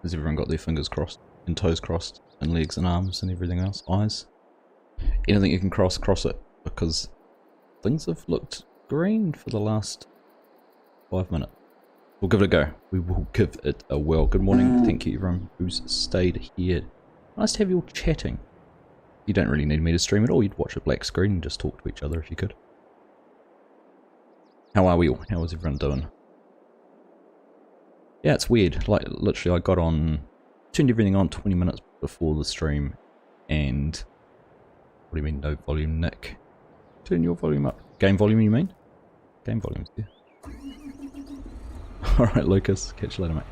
Has everyone got their fingers crossed and toes crossed and legs and arms and everything else? Eyes? Anything you can cross, cross it, because things have looked green for the last 5 minutes. We'll give it a go. We will give it a whirl. Good morning. Thank you everyone who's stayed here. Nice to have you all chatting. You don't really need me to stream it, or you'd watch a black screen and just talk to each other if you could. How are we all? How is everyone doing? Yeah, it's weird. Like, literally, I got on, turned everything on 20 minutes before the stream, and what do you mean, no volume, Nick? Turn your volume up. Game volume, you mean? Game volume's there. Alright, Lucas. Catch you later, mate.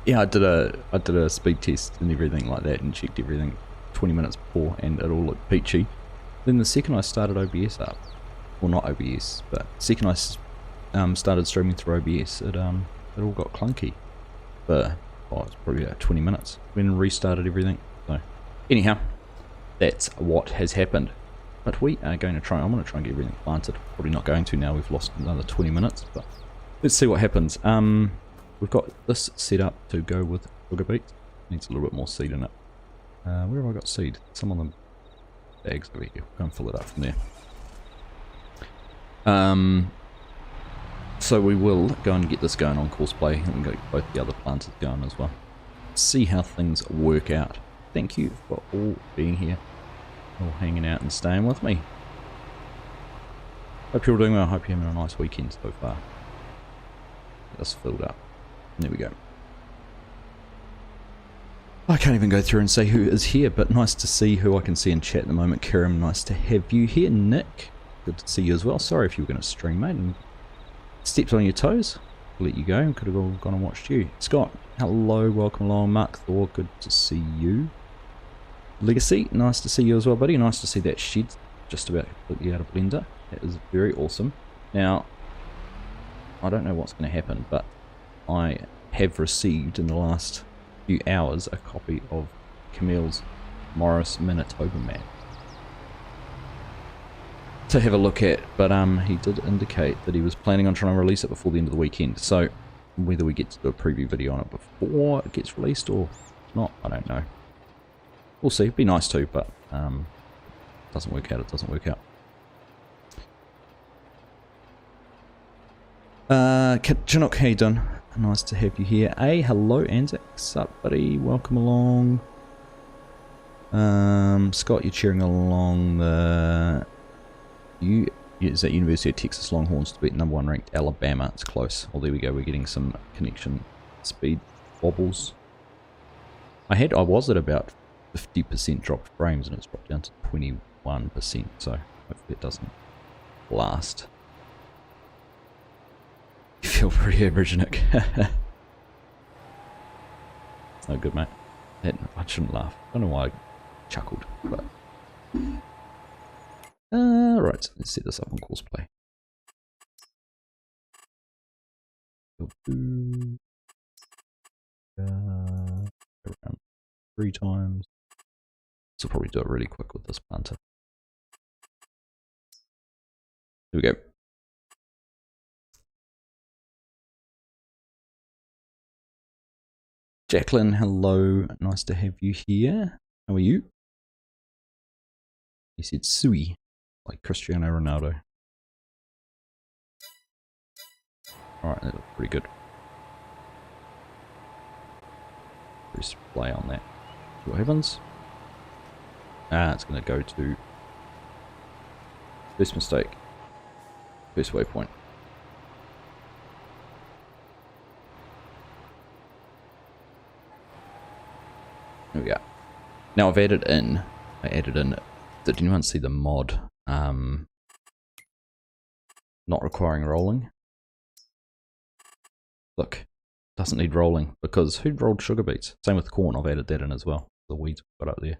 Yeah, I did a speed test and everything like that, and checked everything 20 minutes before, and it all looked peachy. Then the second I started OBS up, well, not OBS, but second I started streaming through OBS, it all got clunky. But it's probably about 20 minutes. Then restarted everything. So anyhow, that's what has happened. But we are going to try. I'm going to try and get everything planted. Probably not going to now. We've lost another 20 minutes. But let's see what happens. We've got this set up to go with Sugarbeet. Needs a little bit more seed in it. Where have I got seed? Some of them bags over here. Go and fill it up from there. So we will go and get this going on Courseplay, and we'll get both the other planters going as well. See how things work out. Thank you for all being here, all hanging out and staying with me. Hope you're all doing well. Hope you're having a nice weekend so far. Get us filled up. There we go. I can't even go through and say who is here, but nice to see who I can see in chat at the moment. Kiram, nice to have you here. Nick, good to see you as well. Sorry if you were going to stream, mate, and stepped on your toes. I'll let you go. Could have all gone and watched you. Scott, hello, welcome along. Mark Thor, good to see you. Legacy, nice to see you as well, buddy. Nice to see that shed just about completely out of Blender. That is very awesome. Now, I don't know what's going to happen, but I have received in the last few hours a copy of Camille's Morris Manitoba map to have a look at, but he did indicate that he was planning on trying to release it before the end of the weekend. So whether we get to do a preview video on it before it gets released or not, I don't know. We'll see. It'd be nice too, but doesn't work out. It doesn't work out. Chinook, how you doing? Nice to have you here. Hey, hello, Anzac. Sup, buddy? Welcome along. Scott, you're cheering along the is that University of Texas Longhorns to beat #1 ranked Alabama. It's close. Oh, there we go. We're getting some connection speed wobbles. I was at about 50% dropped frames, and it's dropped down to 21%. So hopefully it doesn't last. You feel pretty average, Nick. It's no good, mate. I shouldn't laugh. I don't know why I chuckled, but right, so let's set this up on Courseplay. Around 3 times. So probably do it really quick with this planter. Here we go. Jacqueline, hello. Nice to have you here. How are you? He said Sui, like Cristiano Ronaldo. Alright, that looks pretty good. Press play on that. See what happens. It's going to go to first mistake. First waypoint. There we go. Now I've added in, did anyone see the mod, not requiring rolling? Look, doesn't need rolling, because who rolled sugar beets? Same with corn, I've added that in as well, the weeds we've got up there.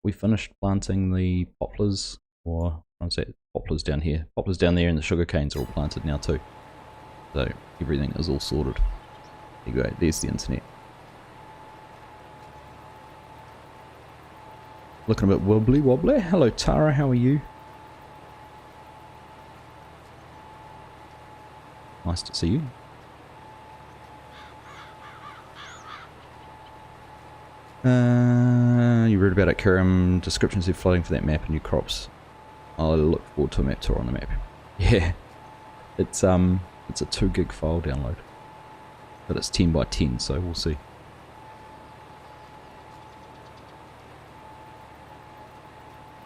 We finished planting the poplars, or I'm saying poplars down here. Poplars down there, and the sugar canes are all planted now too. So everything is all sorted. There you go, there's the internet. Looking a bit wobbly wobbly. Hello Tara, how are you? Nice to see you. You read about it, Karam. Descriptions of flooding for that map and new crops. I'll look forward to a map tour on the map. Yeah, it's a 2 gig file download, but it's 10 by 10, so we'll see.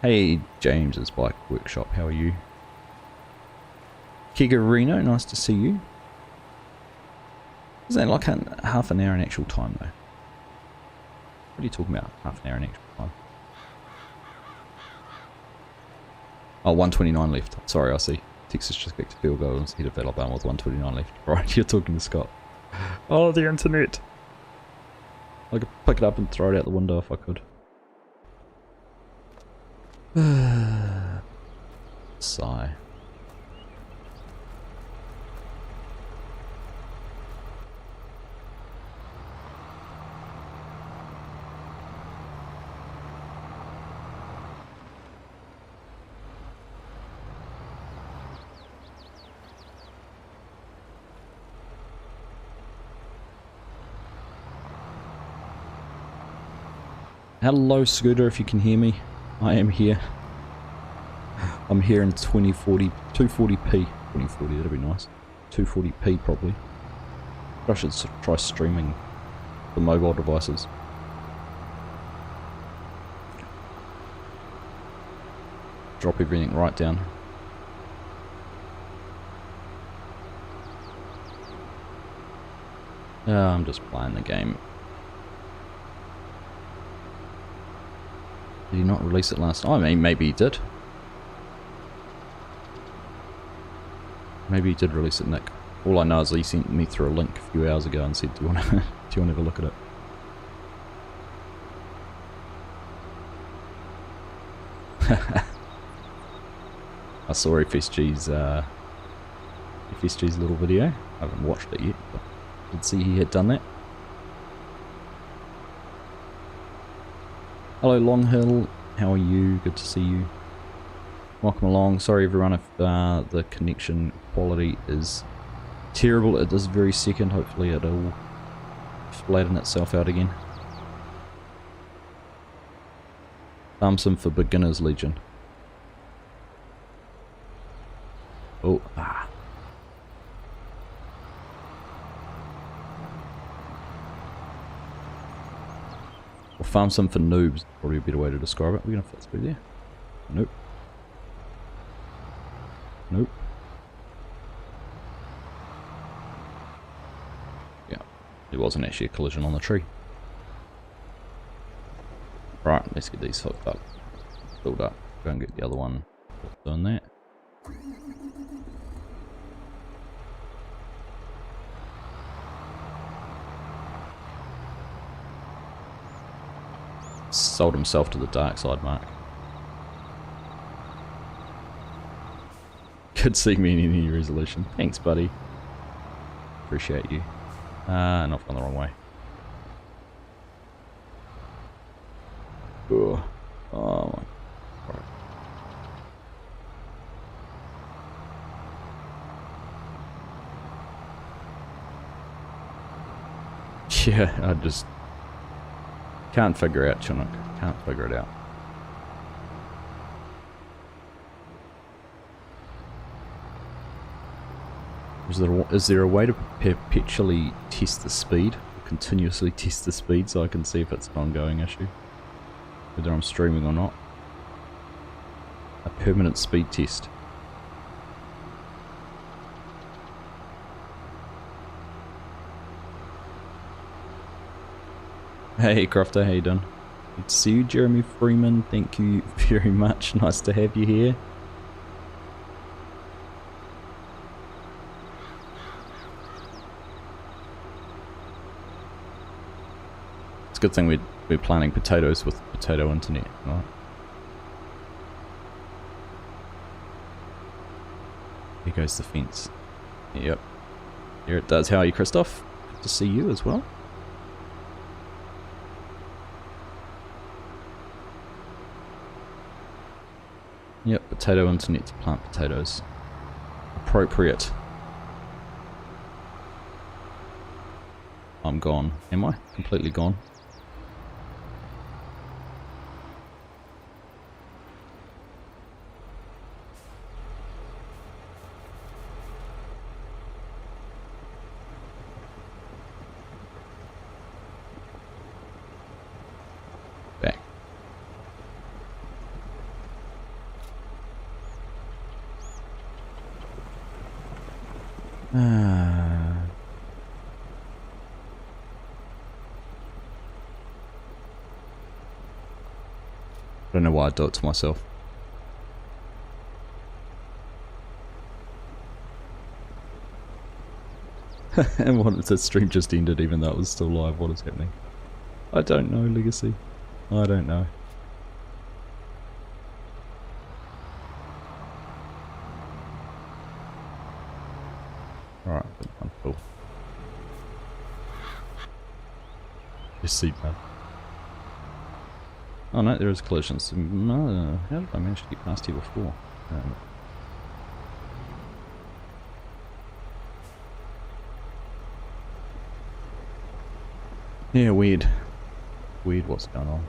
Hey, James's Bike Workshop, how are you? Kigarino, nice to see you. Isn't that like half an hour in actual time though? What are you talking about? Half an hour in actual time. Oh, 129 left. Sorry, I see. Texas just kicked a field goal instead of Alabama with 129 left. Right, you're talking to Scott. Oh, the internet. I could pick it up and throw it out the window if I could. Sigh. Hello Scooter, if you can hear me. I am here. I'm here in 240p. 2040, that'd be nice. 240p probably. I should try streaming the mobile devices. Drop everything right down. I'm just playing the game. Did he not release it last time? I mean, maybe he did. Maybe he did release it, Nick. All I know is he sent me through a link a few hours ago and said, do you want to have a look at it? I saw FSG's little video. I haven't watched it yet, but I did see he had done that. Hello Longhill, how are you? Good to see you. Welcome along. Sorry everyone if the connection quality is terrible at this very second. Hopefully it'll flatten itself out again. Thompson for Beginners Legion. Oh, Or farm some for noobs, probably a better way to describe it. We're gonna fit through there. Nope. Nope. Yeah, there wasn't actually a collision on the tree. Right, let's get these hooked up. Filled up. Go and get the other one doing that. Sold himself to the dark side, Mark. Good seeing me in any resolution. Thanks, buddy. Appreciate you. And I've gone the wrong way. Ugh. Oh my. Right. Yeah, I just can't figure out, Chinook. Can't figure it out. Is there a way to perpetually test the speed? Or continuously test the speed so I can see if it's an ongoing issue? Whether I'm streaming or not? A permanent speed test. Hey Crofter, how you doing? Good to see you, Jeremy Freeman. Thank you very much. Nice to have you here. It's a good thing we're planting potatoes with potato internet, right? Here goes the fence. Yep. Here it does. How are you, Christoph? Good to see you as well. Yep, potato internet to plant potatoes. Appropriate. I'm gone. Am I? Completely gone. I don't know why I do it to myself. And what, the stream just ended even though it was still live. What is happening? I don't know, Legacy. I don't know. Alright, cool. Just seat man. Oh no, there is collisions. No, how did I manage to get past here before? Yeah, weird. Weird what's going on.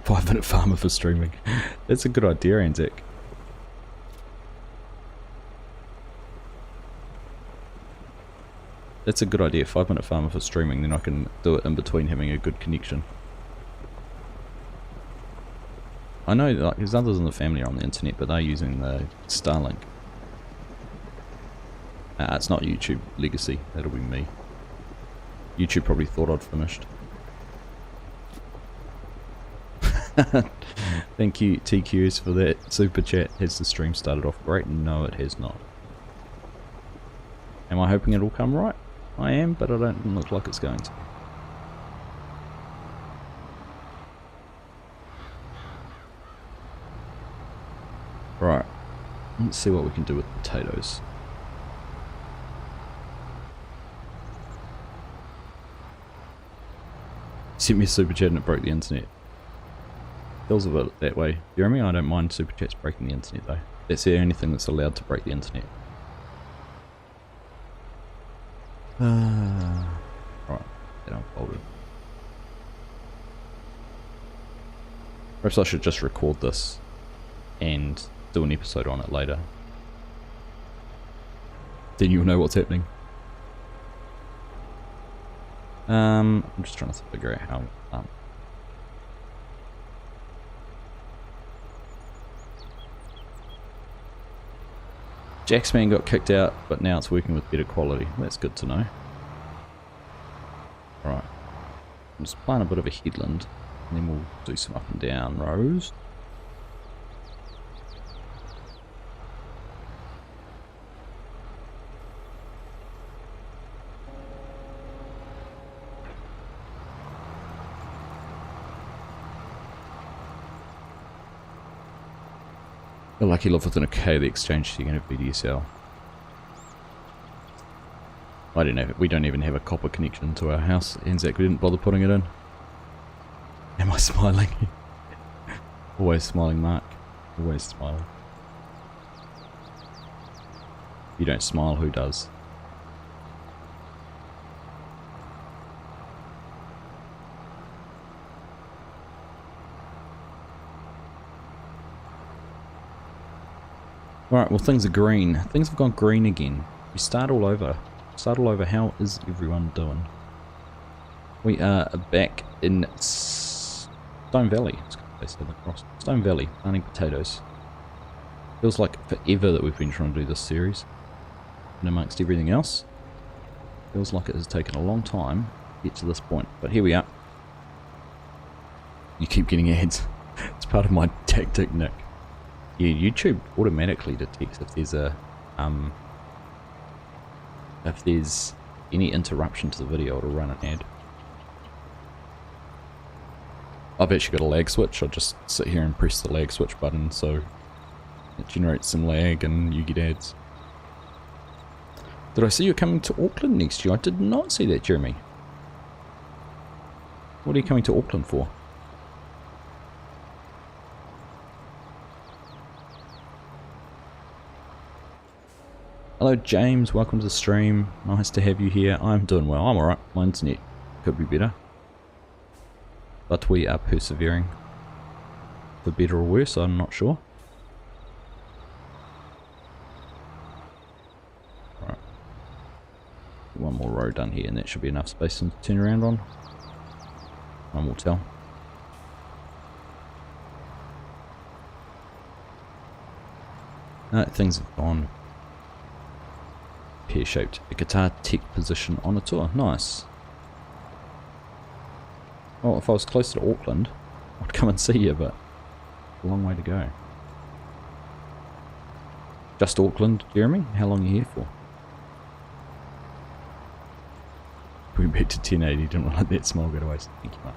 5-minute farmer for streaming. That's a good idea, Anzac. That's a good idea, 5-minute farmer for streaming, then I can do it in between having a good connection. I know like there's others in the family on the internet, but they're using the Starlink. It's not YouTube Legacy, that'll be me. YouTube probably thought I'd finished. Thank you TQs for that super chat. Has the stream started off great? No, it has not. Am I hoping it'll come right? I am, but I don't look like it's going to. Right, let's see what we can do with potatoes. Sent me a super chat and it broke the internet. Feels a bit that way. Jeremy, I don't mind super chats breaking the internet though. That's the only thing that's allowed to break the internet. Right, that unfolded. Perhaps I should just record this and do an episode on it later. Then you'll know what's happening. I'm just trying to figure out how. Jacksman got kicked out, but now it's working with better quality. That's good to know. Right. I'll just plant a bit of a headland, and then we'll do some up and down rows. Feel like you live within a K, the exchange so you're going to have VDSL. I don't know, we don't even have a copper connection to our house. Anzac, we didn't bother putting it in. Am I smiling? Always smiling, Mark. Always smiling. If you don't smile, who does? Alright, well things are green. Things have gone green again. We start all over. Start all over. How is everyone doing? We are back in Stone Valley. Stone Valley, planting potatoes. Feels like forever that we've been trying to do this series. And amongst everything else, feels like it has taken a long time to get to this point. But here we are. You keep getting ads. It's part of my tactic, Nick. Yeah, YouTube automatically detects if there's a if there's any interruption to the video, it'll run an ad. I've actually got a lag switch. I'll just sit here and press the lag switch button so it generates some lag and you get ads. Did I see you coming to Auckland next year? I did not see that, Jeremy. What are you coming to Auckland for? Hello James, welcome to the stream. Nice to have you here. I'm doing well. I'm alright. My internet could be better. But we are persevering. For better or worse, I'm not sure. Right. One more row done here and that should be enough space to turn around on. Time will tell. Things have gone Pear-shaped. A guitar tech position on a tour. Nice. Well, if I was closer to Auckland, I'd come and see you, but a long way to go. Just Auckland, Jeremy? How long are you here for? We went back to 1080, didn't want to let that smile go to waste. Thank you, mate.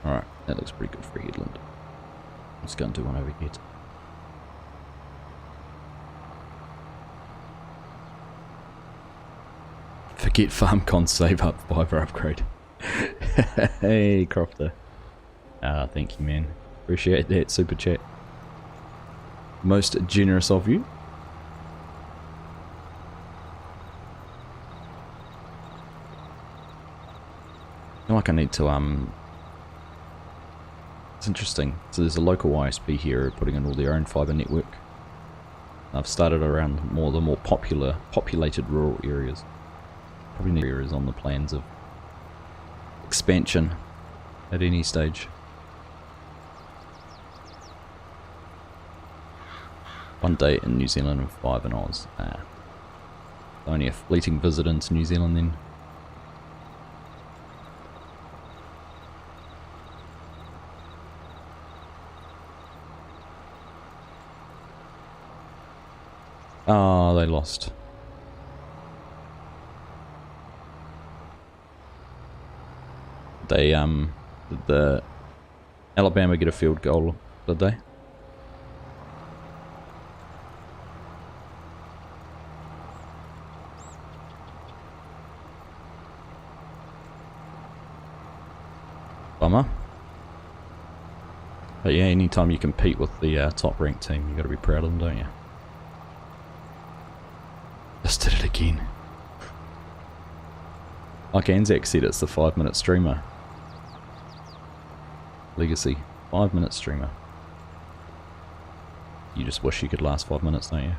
Alright, that looks pretty good for a headland. Let's go and do one over here. Forget FarmCon, save up, fiber upgrade. Hey, Crofter. Ah, thank you, man. Appreciate that super chat. Most generous of you. I feel like I need to, it's interesting. So there's a local ISP here putting in all their own fibre network. I've started around the more populated rural areas. Probably new areas on the plans of expansion at any stage. One day in New Zealand and 5 in Oz. Only a fleeting visit into New Zealand then. Oh, they lost. They, did the Alabama get a field goal, did they? Bummer. But yeah, anytime you compete with the top ranked team, you got to be proud of them, don't you? Just did it again. Like Anzac said, it's the 5-minute streamer. Legacy, 5-minute streamer. You just wish you could last 5 minutes, don't you?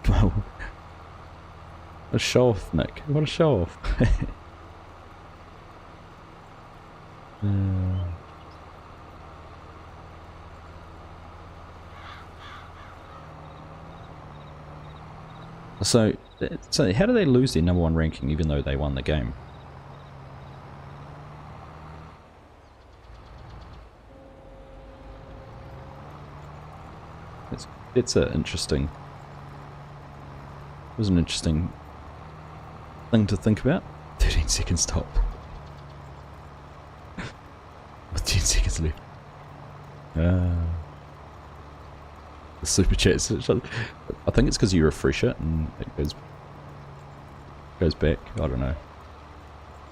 Well, what a show off, Nick. What a show off. So how do they lose their #1 ranking even though they won the game? It's a interesting. It was an interesting thing to think about. 13 seconds top. With 10 seconds left. The super chats. I think it's because you refresh it and it goes back. I don't know.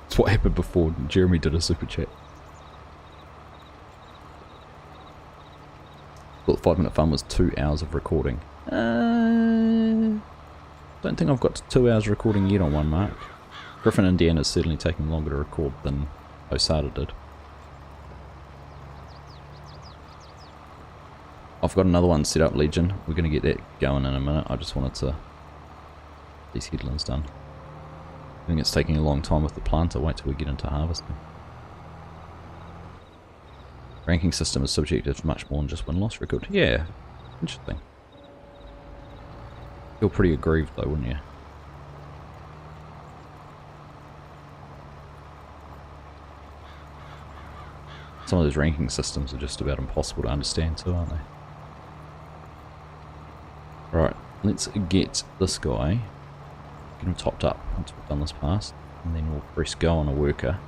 It's what happened before Jeremy did a super chat. Thought 5-minute fun was 2 hours of recording. Don't think I've got 2 hours recording yet on one mark. Griffin, Indiana is certainly taking longer to record than Osada did. I've got another one set up, Legion. We're going to get that going in a minute. I just wanted to get these headlands done. I think it's taking a long time with the planter. Wait till we get into harvesting. Ranking system is subjective to much more than just win-loss record. Yeah, interesting. Feel pretty aggrieved though, wouldn't you? Some of those ranking systems are just about impossible to understand too, aren't they? Right, let's get this guy, get him topped up once we've done this pass, and then we'll press go on a worker.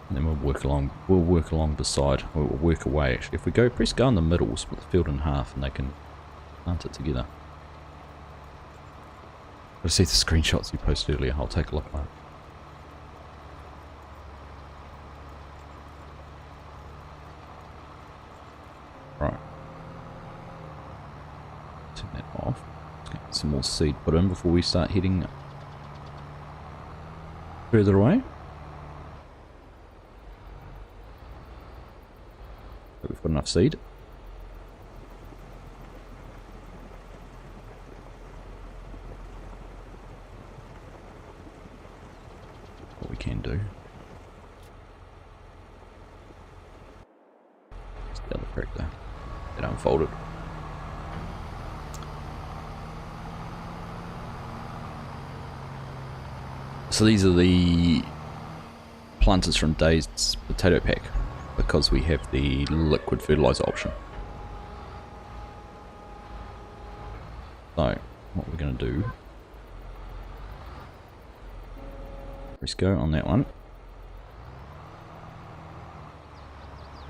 And then we'll work along beside, we'll work away actually. If we go, press go in the middle, we'll split the field in half and they can plant it together. I'll see the screenshots you posted earlier, I'll take a look at that. Right. Turn that off. Let's get some more seed put in before we start heading further away. enough seed. What we can do. It's the other tractor. It unfolded. So these are the planters from Dave's potato pack, because we have the liquid fertilizer option. So what we're going to do, press go on that one,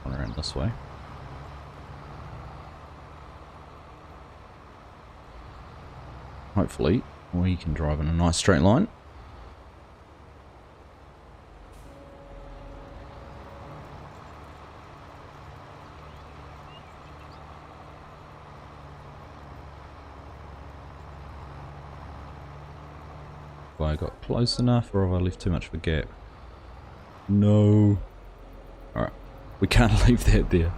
run around this way. Hopefully we can drive in a nice straight line. Have I got close enough, or have I left too much of a gap? No. Alright. We can't leave that there.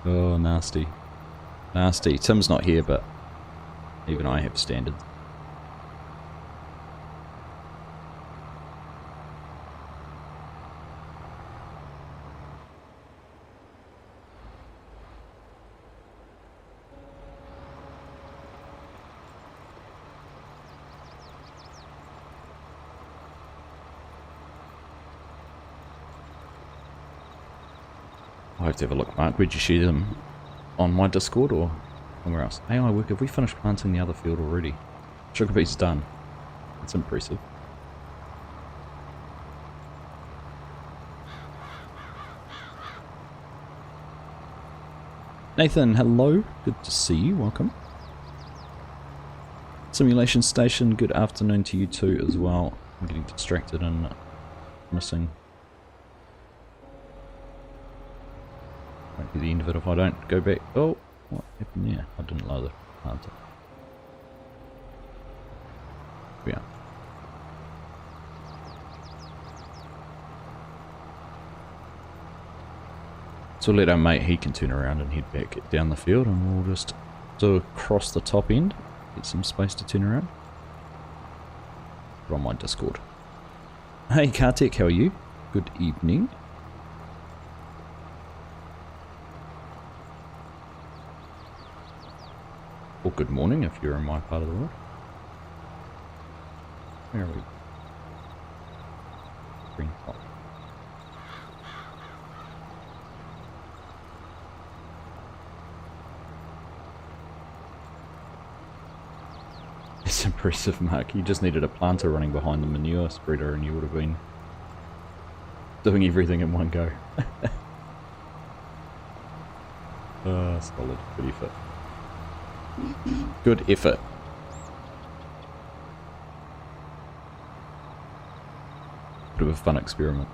Oh, nasty. Nasty. Tim's not here, but even I have standards. I have to have a look, Mark. Where'd you share them? On my Discord or somewhere else? AI work, have we finished planting the other field already? Sugarbeet's done. That's impressive. Nathan, hello. Good to see you. Welcome. Simulation Station, good afternoon to you too as well. I'm getting distracted and missing. Won't be the end of it if I don't go back. Oh, what happened there? I didn't lower the planter. Yeah. So let our mate, he can turn around and head back down the field, and we'll just do across the top end, get some space to turn around. Put on my Discord. Hey Kartik, how are you? Good evening. Or good morning if you're in my part of the world. Where are we? Green top. It's impressive, Mark. You just needed a planter running behind the manure spreader and you would have been doing everything in one go. Solid. Good effort. Good effort. Bit of a fun experiment.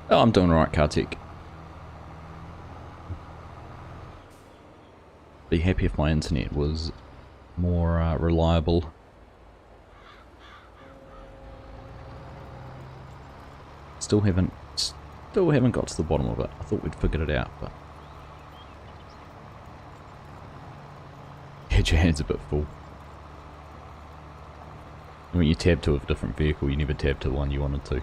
Oh, I'm doing alright, Kartik. Be happy if my internet was more reliable. Still haven't got to the bottom of it. I thought we'd figured it out, but had your hands a bit full. When you tab to a different vehicle, you never tab to the one you wanted to.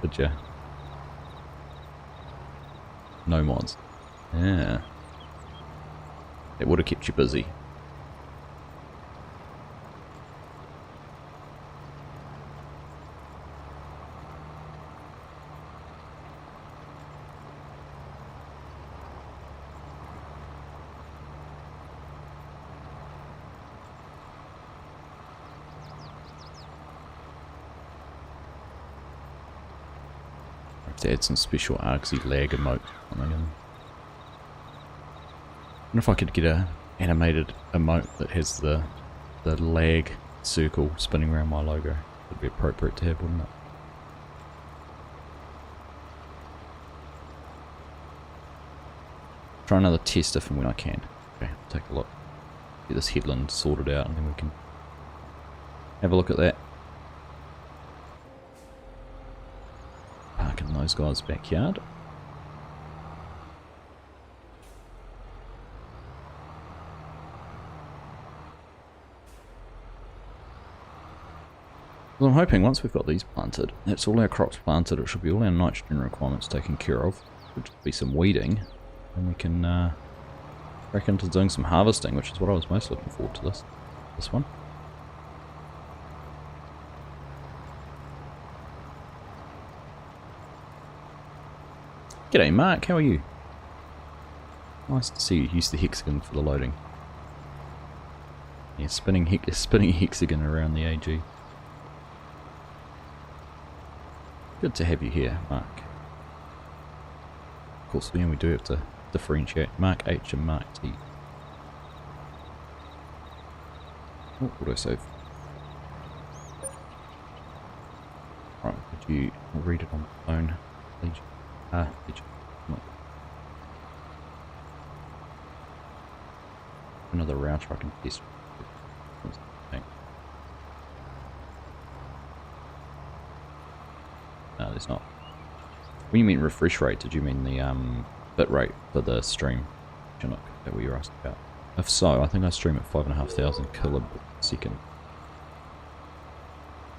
Did ya? No mods. Yeah. It would have kept you busy. To add some special Argsy lag emote. I wonder if I could get a animated emote that has the lag circle spinning around my logo. Would be appropriate to have, wouldn't it? Try another test if and when I can. Okay, take a look. Get this headland sorted out and then we can Have a look at that. Park in those guys' backyard. Well, I'm hoping once we've got these planted, that's all our crops planted, it should be all our nitrogen requirements taken care of. Should just be some weeding, and we can crack into doing some harvesting, which is what I was most looking forward to this one. G'day Mark, how are you? Nice to see you use the hexagon for the loading. Yeah, spinning hexagon around the AG. Good to have you here, Mark. Of course, then we do have to differentiate Mark H and Mark T. Oh, autosave. Right, could you read it on the phone, please? Another router I can test. No, there's not. When you mean refresh rate, did you mean the bit rate for the stream? Is that what you're asking about? If so, I think I stream at 5,500 kilobits per second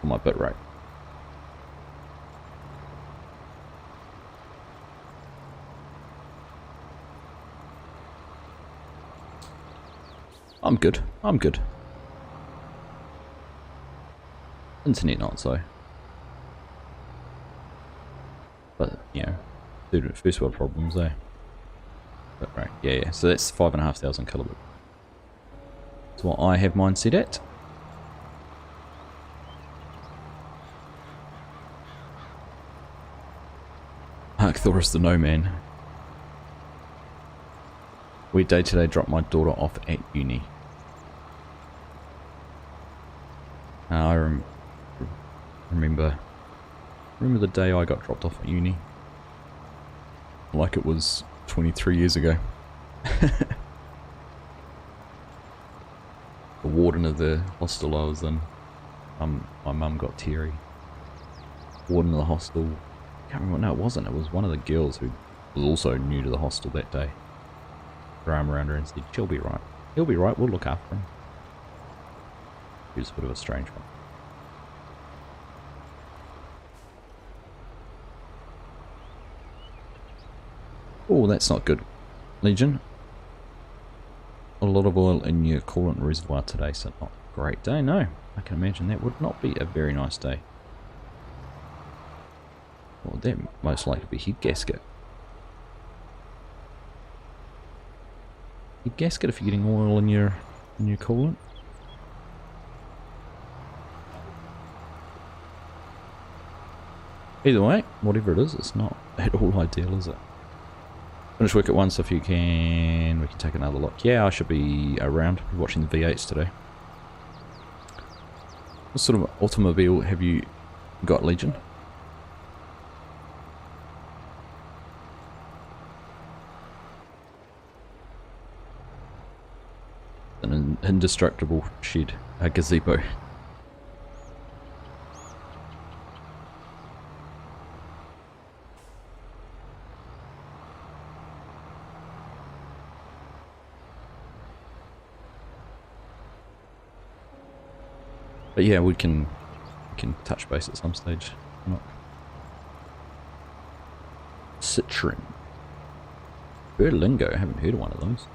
for my bit rate. I'm good. I'm good. Internet not so. But, you know, dude, first world problems, eh? But right, yeah. So that's 5,500 kilobits. That's what I have mine set at. Mark Thoris the No Man. We day to day drop my daughter off at uni. I remember the day I got dropped off at uni. Like it was 23 years ago. The warden of the hostel I was in. My mum got teary. Warden of the hostel. I can't remember. No, it wasn't. It was one of the girls who was also new to the hostel that day. Her arm around her and said, "She'll be right. He'll be right. We'll look after him." He was a bit of a strange one. Oh, that's not good. Legion. A lot of oil in your coolant reservoir today, so not a great day. No, I can imagine that would not be a very nice day. Well, that most likely be head gasket. Head gasket if you're getting oil in your coolant. Either way, whatever it is, it's not at all ideal, is it? Finish work at once if you can. We can take another look. Yeah, I should be around. Be watching the V8s today. What sort of automobile have you got, Legion? An indestructible shed, a gazebo. But yeah, we can touch base at some stage. Not Citron. Berlingo, I haven't heard of one of those.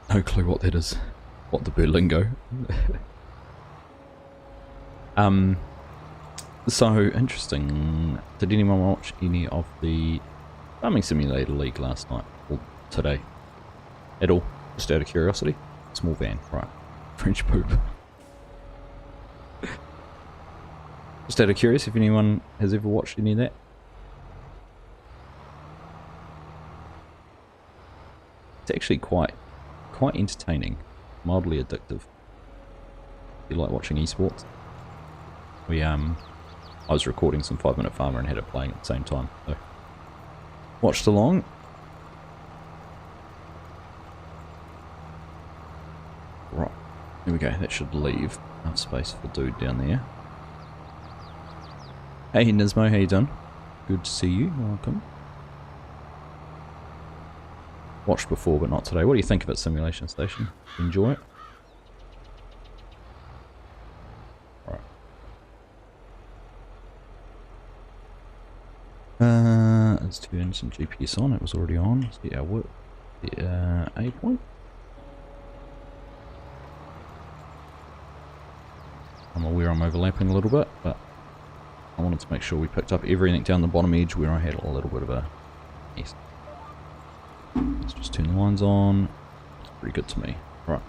No clue what that is. What the Berlingo? So interesting. Did anyone watch any of the Farming Simulator League last night or today? At all? Just out of curiosity? Small van, right. French poop. Just out of curiosity if anyone has ever watched any of that. It's actually quite entertaining, mildly addictive. If you like watching esports. I was recording some 5-Minute Farmer and had it playing at the same time, so watched along. Right, here we go. That should leave enough space for dude down there. Hey Nismo, how you doing? Good to see you. Welcome. Watched before, but not today. What do you think of it, Simulation Station? Enjoy it? Let's turn some GPS on. It was already on. Let's get our work. A point. I'm aware I'm overlapping a little bit, but I wanted to make sure we picked up everything down the bottom edge where I had a little bit of a mess. Let's just turn the lines on. It's pretty good to me. Right.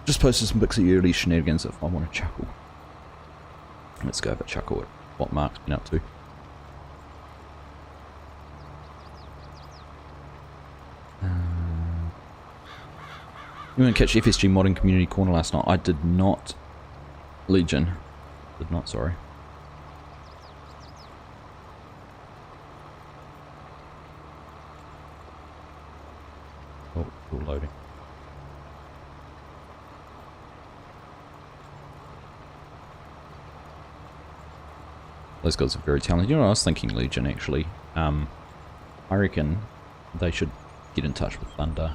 Just posted some pics of early shenanigans if I want to chuckle. Let's go have a chuckle at what Mark's been up to. You didn't catch FSG modding community corner last night? I did not. Legion. Did not, sorry. Oh, still loading. Those guys are very talented. You know what I was thinking, Legion, actually? I reckon they should get in touch with Thunder.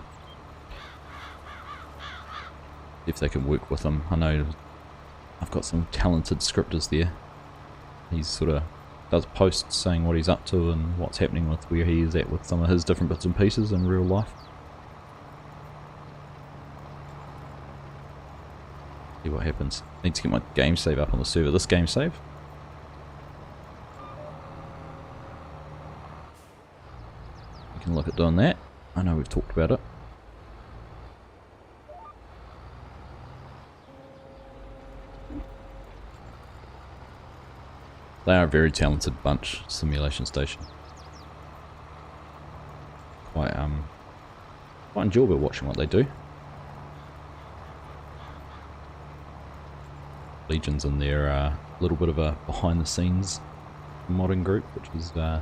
If they can work with them. I know I've got some talented scripters there. He's sort of does posts saying what he's up to and what's happening with where he is at with some of his different bits and pieces in real life. See what happens. Need to get my game save up on the server. This game save. We can look at doing that. I know we've talked about it. They are a very talented bunch, Simulation Station. Quite enjoyable watching what they do. Legion's in their little bit of a behind the scenes modding group, which is I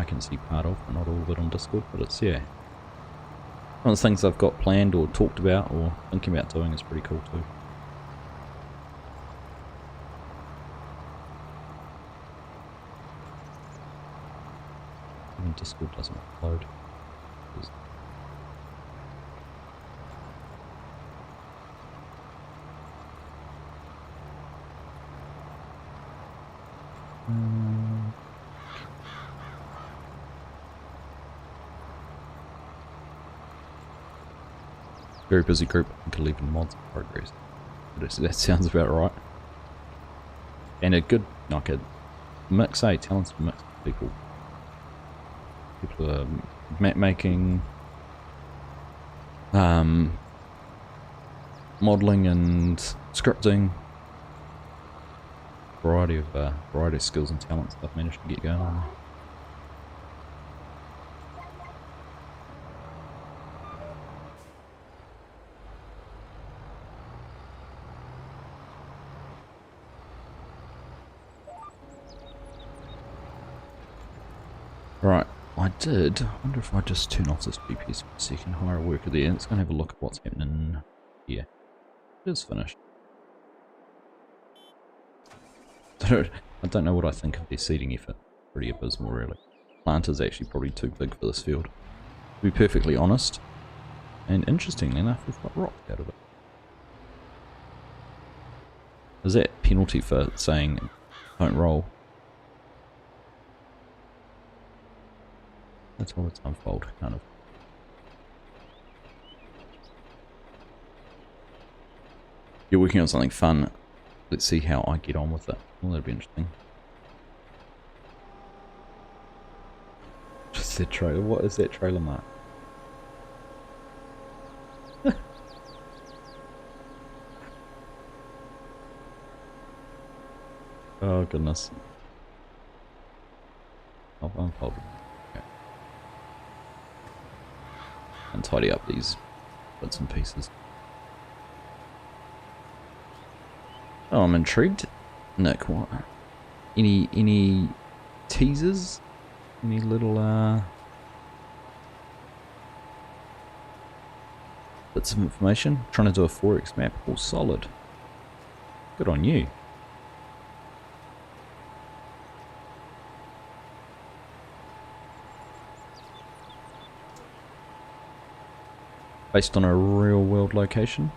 can see part of, but not all of it on Discord, but it's, yeah. One of the things I've got planned or talked about or thinking about doing is pretty cool too. Even Discord doesn't upload. Very busy group. I think leaving mods in progress. That sounds about right. And a good, like a mix, talented mix of people. People are map making, modelling and scripting. Variety of skills and talents that I've managed to get going on. Right, I did. I wonder if I just turn off this GPS for a second, hire a worker there. Let's go and have a look at what's happening here. It is finished. I don't know what I think of their seeding effort. Pretty abysmal, really. Plant is actually probably too big for this field, to be perfectly honest. And interestingly enough, we've got rock out of it. Is that penalty for saying don't roll? That's all it's unfold, kind of. You're working on something fun. Let's see how I get on with it. Well, that'd be interesting. Just that trailer. What is that trailer mark? Oh goodness. I'll unfold it. Okay. and tidy up these bits and pieces. Oh, I'm intrigued. Nick, what? Any teasers? Any little bits of information? Trying to do a Forex map. All solid. Good on you. Based on a real world location.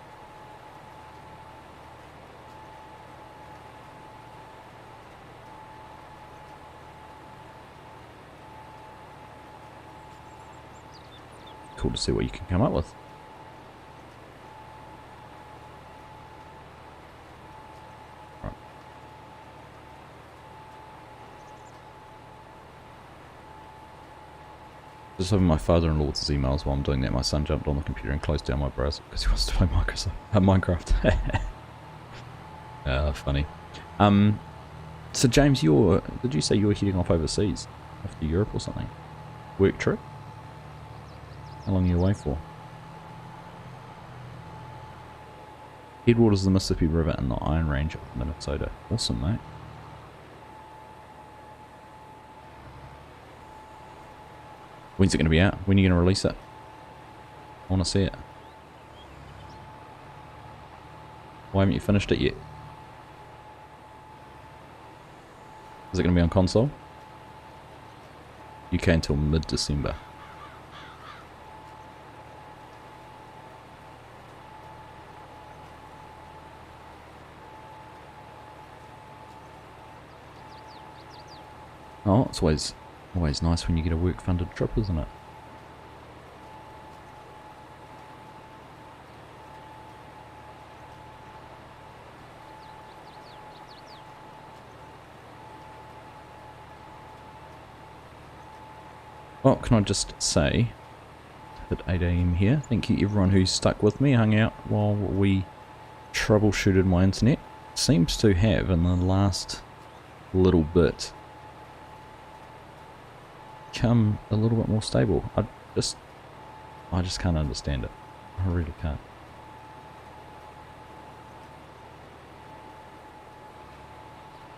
Cool to see what you can come up with. Right. Just having my father-in-law's emails while I'm doing that. My son jumped on the computer and closed down my browser because he wants to play Minecraft. Funny. So James, did you say you were heading off overseas? Off to Europe or something? Work trip? How long are you away for? Headwaters of the Mississippi River and the Iron Range of Minnesota. Awesome, mate. When's it going to be out? When are you going to release it? I want to see it. Why haven't you finished it yet? Is it going to be on console? UK until mid-December. Oh, it's always nice when you get a work-funded trip, isn't it? Well, can I just say, at 8 AM here, thank you everyone who stuck with me, hung out while we troubleshooted my internet. Seems to have, in the last little bit, become a little bit more stable. I just can't understand it. I really can't.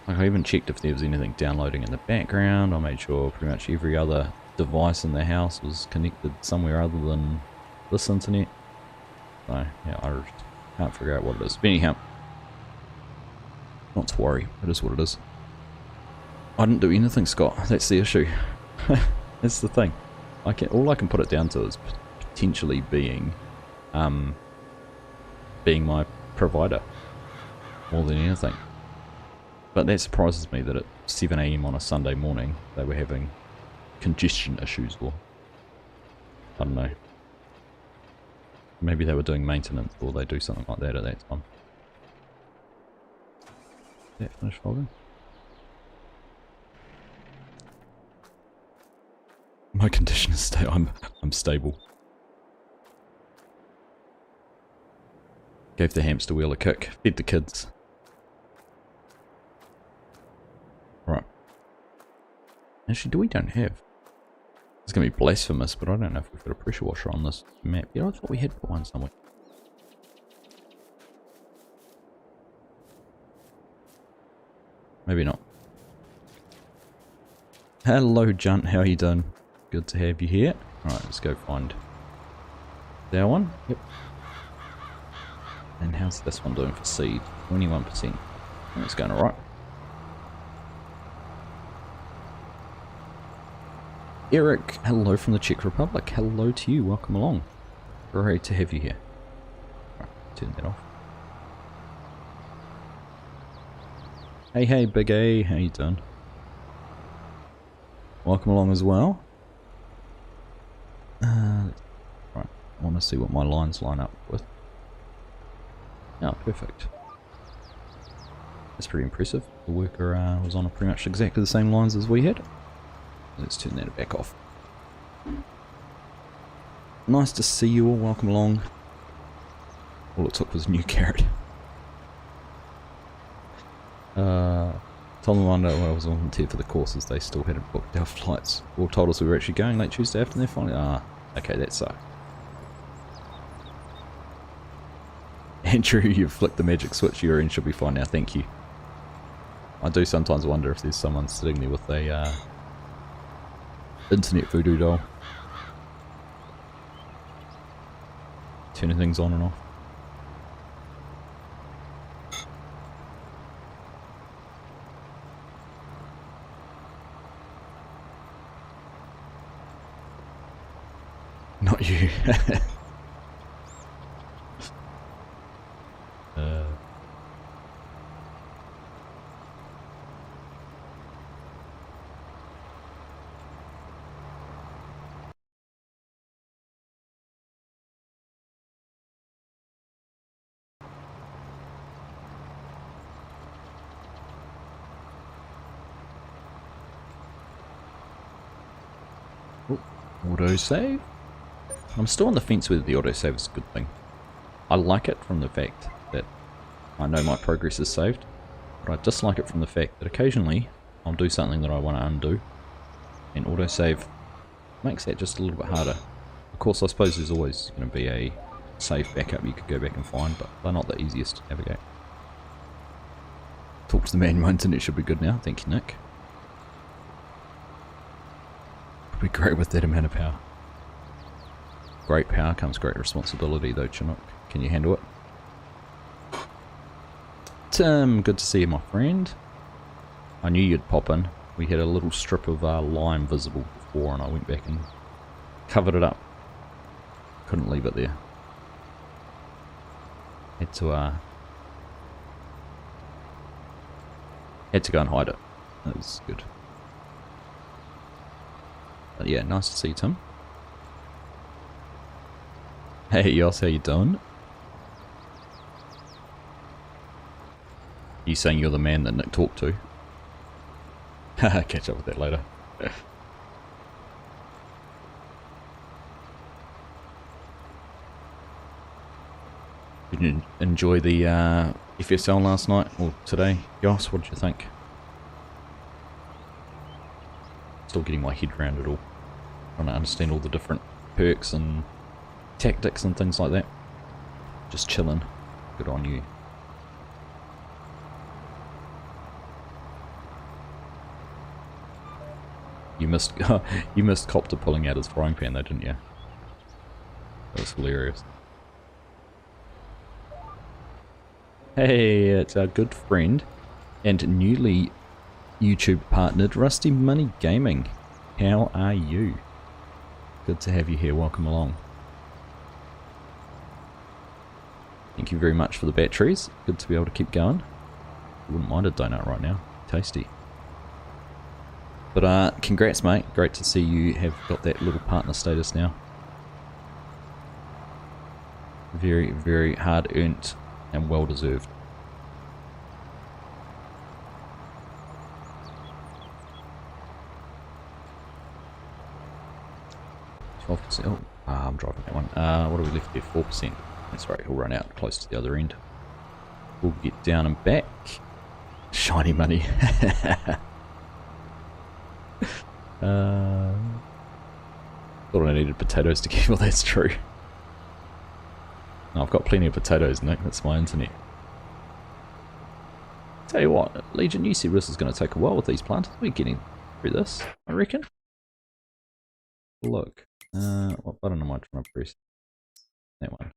Like, I even checked if there was anything downloading in the background. I made sure pretty much every other device in the house was connected somewhere other than this internet. So yeah, I just can't figure out what it is. But anyhow, not to worry, it is what it is. I didn't do anything, Scott. That's the issue. That's the thing. All I can put it down to is potentially being my provider more than anything. But that surprises me that at 7 AM on a Sunday morning they were having congestion issues, or I don't know. Maybe they were doing maintenance, or they do something like that at that time. Is that finished folding? My condition is I'm stable. Gave the hamster wheel a kick. Fed the kids. Right. Actually, we don't have. It's going to be blasphemous, but I don't know if we've got a pressure washer on this map. Yeah, I thought we had put one somewhere. Maybe not. Hello, Junt. How are you doing? Good to have you here. Alright, let's go find that one. Yep. And how's this one doing for seed? 21%. It's going alright. Eric, hello from the Czech Republic. Hello to you. Welcome along. Great to have you here. Right, turn that off. Hey, Big A. How you doing? Welcome along as well. Right, I want to see what my lines line up with. Oh, perfect. That's pretty impressive. The worker was on pretty much exactly the same lines as we had. Let's turn that back off. Nice to see you all. Welcome along. All it took was a new carrot. Told them I know I was volunteered for the courses. They still hadn't booked our flights. Or told us we were actually going late Tuesday afternoon. Finally, okay, that sucked. Andrew, you've flicked the magic switch, your end should be fine now, thank you. I do sometimes wonder if there's someone sitting there with a internet voodoo doll. Turning things on and off. Not you. Autosave? I'm still on the fence whether the autosave is a good thing. I like it from the fact that I know my progress is saved, but I dislike it from the fact that occasionally I'll do something that I want to undo, and autosave makes that just a little bit harder. Of course, I suppose there's always going to be a save backup you could go back and find, but they're not the easiest to navigate. Talk to the man, my internet should be good now, thank you Nick. Be great with that amount of power. Great power comes great responsibility though, Chinook. Can you handle it? Tim, good to see you, my friend. I knew you'd pop in. We had a little strip of lime visible before and I went back and covered it up. Couldn't leave it there. Had to go and hide it. That was good. But yeah, nice to see you, Tim. Hey Yoss, how you doing? You saying you're the man that Nick talked to? Haha, catch up with that later. Did you enjoy the FSL last night, or today? Yoss, what did you think? Still getting my head around it all. Trying to understand all the different perks and tactics and things like that. Just chilling. Good on you. You missed you missed Copter pulling out his frying pan though, didn't you? That was hilarious. Hey, it's our good friend and newly YouTube partnered Rusty Money Gaming. How are you? Good to have you here, welcome along. Thank you very much for the batteries, good to be able to keep going. Wouldn't mind a donut right now, tasty. But congrats mate, great to see you have got that little partner status now. Very, very hard earned and well deserved. 12%. Oh, I'm driving that one. What do we left there? 4%. That's right, he'll run out close to the other end. We'll get down and back. Shiny money. Thought I needed potatoes to get. Well, that's true. No, I've got plenty of potatoes, Nick. That's my internet. Tell you what, Legion, you see this is going to take a while with these planters. We're getting through this, I reckon. Look. What button am I trying to press? That one.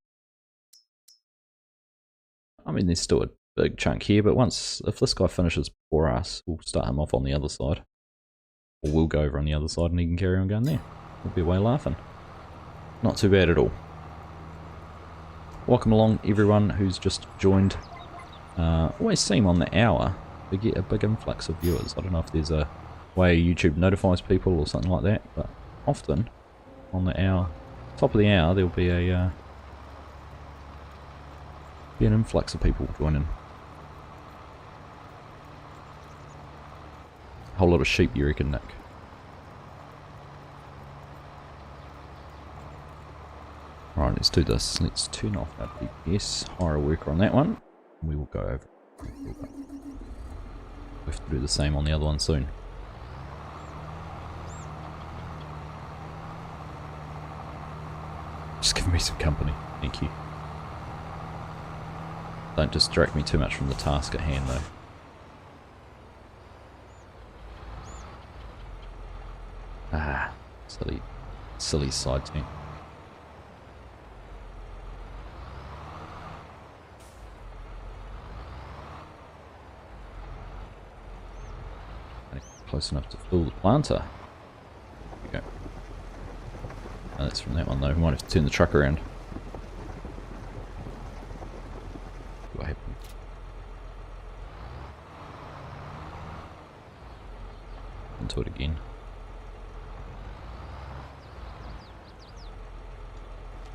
I mean, there's still a big chunk here, but if this guy finishes before us, we'll start him off on the other side. Or we'll go over on the other side and he can carry on going there. We'll be away laughing. Not too bad at all. Welcome along everyone who's just joined. Always seem on the hour to get a big influx of viewers. I don't know if there's a way YouTube notifies people or something like that, but often on the hour, top of the hour, there'll be an influx of people joining. A whole lot of sheep, you reckon, Nick? Alright, let's do this. Let's turn off our DPS, hire a worker on that one. We will go over. We have to do the same on the other one soon. Just give me some company. Thank you. Don't distract me too much from the task at hand though. Ah, silly side tank. Close enough to fill the planter. There we go. No, that's from that one though. We might have to turn the truck around. What happened? Into it again.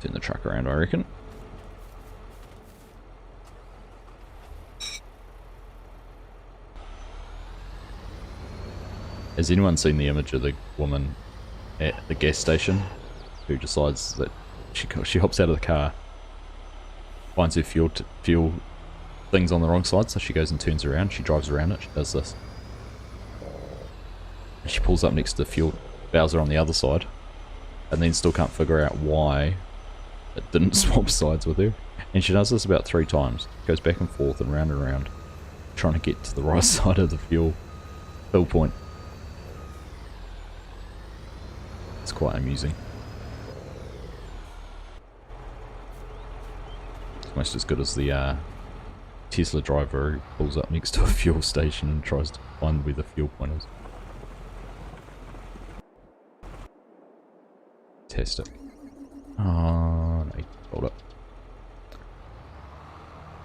Turn the truck around, I reckon. Has anyone seen the image of the woman at the gas station who decides that she hops out of the car, finds her fuel things on the wrong side, so she goes and turns around, she drives around it, she does this. And she pulls up next to the fuel bowser on the other side, and then still can't figure out why it didn't swap sides with her. And she does this about 3 times. Goes back and forth and round, trying to get to the right side of the fill point. It's quite amusing. It's almost as good as the Tesla driver who pulls up next to a fuel station and tries to find where the fuel point is. Fantastic. Oh, no, hold up.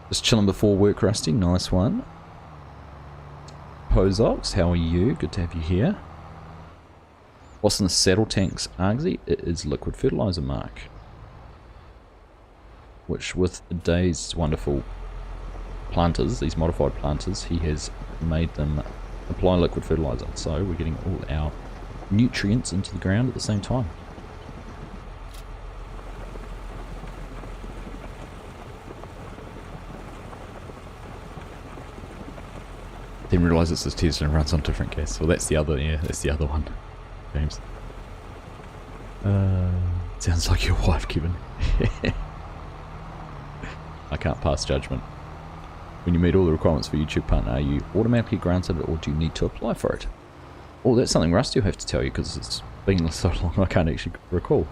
Just chilling before work, Rusty. Nice one. Pozox, how are you? Good to have you here. What's in the saddle tanks, Argsy? It is liquid fertilizer, Mark. Which, with today's wonderful planters, these modified planters, he has made them apply liquid fertilizer. So we're getting all our nutrients into the ground at the same time. Didn't realise it's this Tesla and runs on different gas. Well, that's the other, yeah, that's the other one. James. Sounds like your wife, Kevin. I can't pass judgment. When you meet all the requirements for YouTube partner, are you automatically granted it or do you need to apply for it? Oh, that's something Rusty will have to tell you because it's been so long I can't actually recall.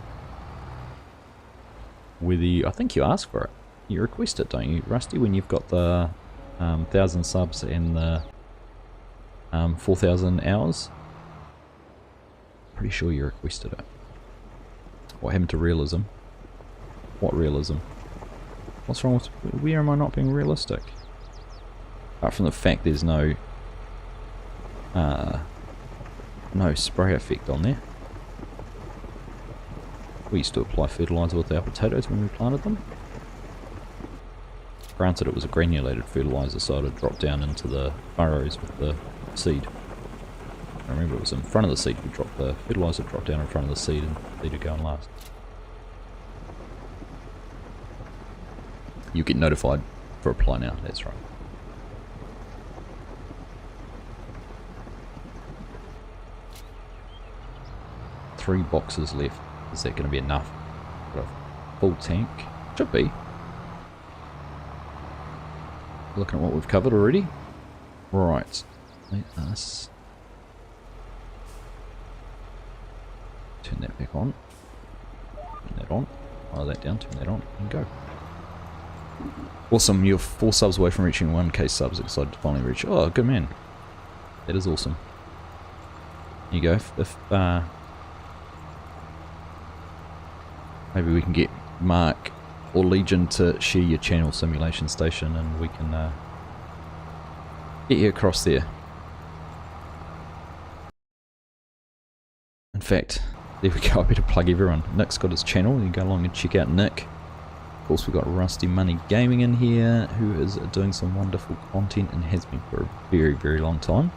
I think you ask for it. You request it, don't you, Rusty, when you've got the 1,000 subs and the 4,000 hours? Pretty sure you requested it. What happened to realism? What realism? What's wrong with... Where am I not being realistic? Apart from the fact there's no... no spray effect on there. We used to apply fertilizer with our potatoes when we planted them. Granted, it was a granulated fertilizer, so it would drop down into the furrows with the seed. I remember it was in front of the seed. We dropped the fertilizer, dropped down in front of the seed, and seed would go on last. You get notified for apply now. That's right. Three boxes left. Is that going to be enough? Got a full tank. Should be. Looking at what we've covered already. Right. Let us turn that back on. Turn that on. Fire that down. Turn that on. And go. Awesome. You're 4 subs away from reaching 1k subs. Excited to finally reach. Oh, good man. That is awesome. There you go. If maybe we can get Mark or Legion to share your channel simulation station and we can get you across there. In fact, there we go. I better plug everyone. Nick's got his channel. You can go along and check out Nick. Of course, we've got Rusty Money Gaming in here, who is doing some wonderful content and has been for a very, very long time.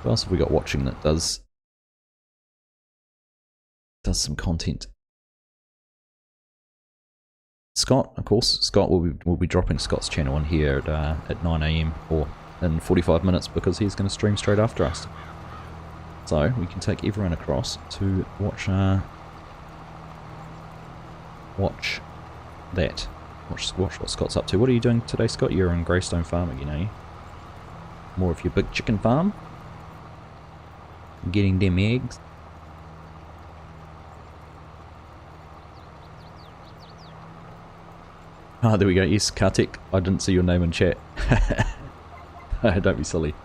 What else have we got watching that does some content? Scott, of course. Scott will be dropping Scott's channel in here at 9 AM or in 45 minutes because he's going to stream straight after us. So we can take everyone across to watch that. Watch what Scott's up to. What are you doing today, Scott? You're on Greystone Farm again, are you? More of your big chicken farm? Getting them eggs? Ah, there we go. Yes, Kartik. I didn't see your name in chat. Don't be silly.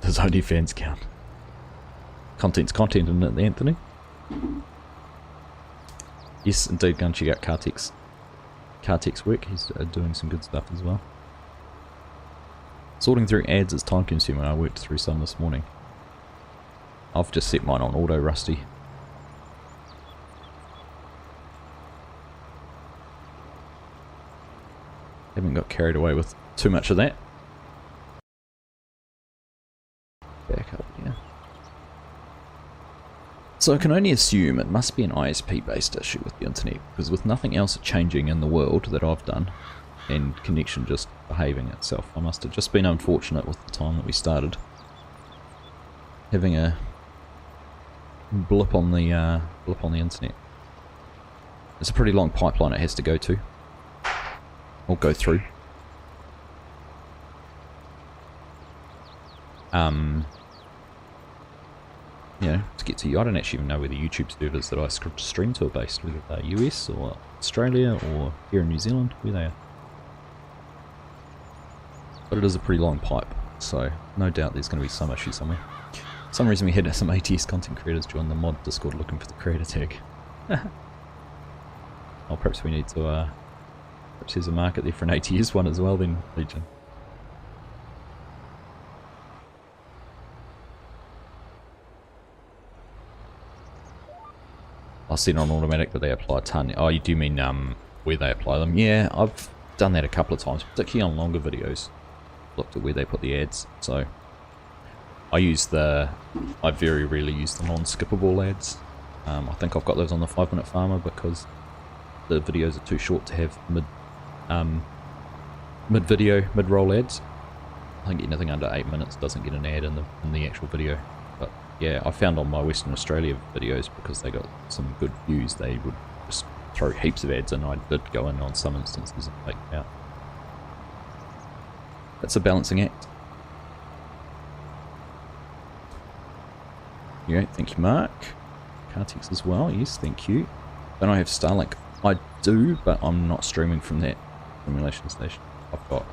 Does OnlyFans count? Content's content, isn't it, Anthony? Yes, indeed, go and check out Kartik's work. He's doing some good stuff as well. Sorting through ads is time consuming. I worked through some this morning. I've just set mine on auto, Rusty. Haven't got carried away with too much of that. Back up here. So I can only assume it must be an ISP based issue with the internet, because with nothing else changing in the world that I've done, and connection just behaving itself, I must have just been unfortunate with the time that we started. Having a blip on the internet. It's a pretty long pipeline it has to go to, or go through. You know, to get to you. I don't actually even know where the YouTube servers that I stream to are based, whether they're US or Australia or here in New Zealand, where they are. But it is a pretty long pipe, so no doubt there's going to be some issue somewhere. For some reason we had some ATS content creators join the mod Discord looking for the creator tag. Oh, perhaps we need to, perhaps there's a market there for an ATS one as well then, Legion. I see it on automatic that they apply a ton. Oh, you do mean where they apply them? Yeah, I've done that a couple of times, particularly on longer videos. Looked at where they put the ads. So I very rarely use the non-skippable ads. I think I've got those on the 5-minute farmer because the videos are too short to have mid-video, mid-roll ads. I think anything under 8 minutes doesn't get an ad in the actual video. But yeah, I found on my Western Australia videos, because they got some good views, they would just throw heaps of ads in. I did go in on some instances and take it out. That's a balancing act. Yeah, thank you, Mark. Kartix as well, yes, thank you. Then I have Starlink. I do, but I'm not streaming from that simulation station. I've got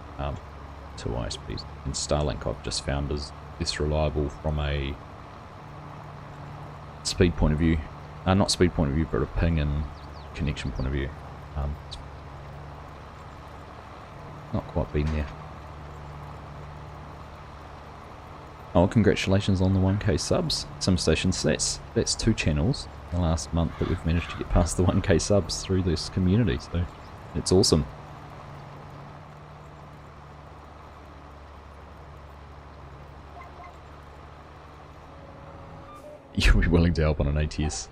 2 ISPs, and Starlink I've just found is less reliable from a speed point of view. Not speed point of view, but a ping and connection point of view. Not quite been there. Oh, congratulations on the 1k subs. Some stations, that's 2 channels in the last month that we've managed to get past the 1k subs through this community, so it's awesome. You'll be willing to help on an ATS.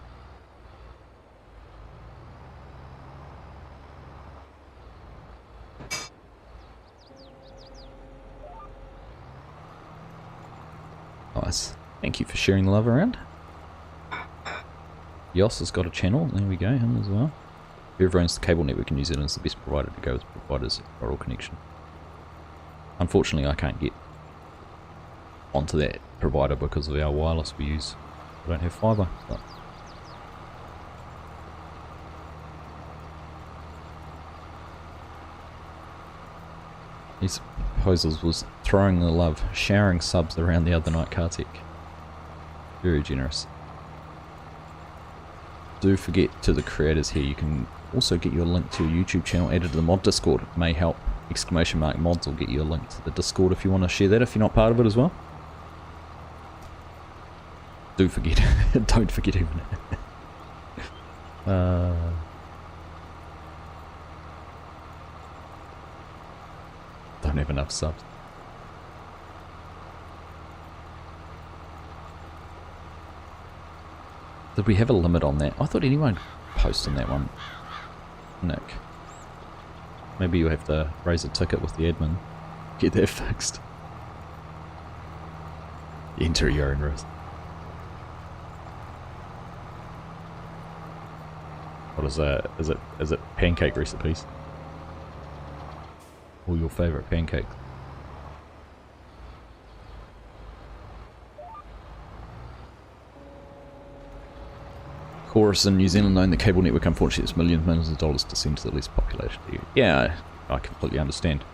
Nice. Thank you for sharing the love around. Yoss has got a channel. There we go, him as well. Whoever owns the cable network in New Zealand is the best provider to go with providers for all connection. Unfortunately, I can't get onto that provider because of our wireless we use. I don't have fibre. But these proposals was throwing the love, showering subs around the other night, Kartik. Very generous. Do forget to the creators here, you can also get your link to your YouTube channel added to the mod Discord. It may help. !mods will get you a link to the Discord if you want to share that, if you're not part of it as well. Do forget. Don't forget even. Don't have enough subs. Did we have a limit on that? I thought anyone could post on that one. Nick. Maybe you'll have to raise a ticket with the admin. Get that fixed. Enter your own risk. What is that? Is it pancake recipes? All your favourite pancakes? Chorus in New Zealand own the cable network. Unfortunately, it's millions of dollars to send to the least populated area. Yeah, I completely understand.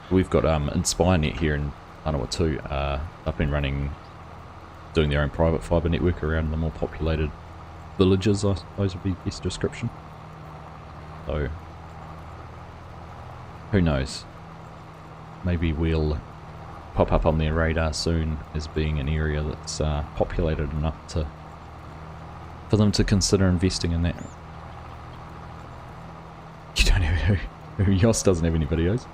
We've got InspireNet here in Vanuatu. They've been doing their own private fibre network around the more populated villages, I suppose would be the best description. So, who knows? Maybe we'll pop up on their radar soon as being an area that's populated enough for them to consider investing in that. You don't have who Yoss doesn't have any videos.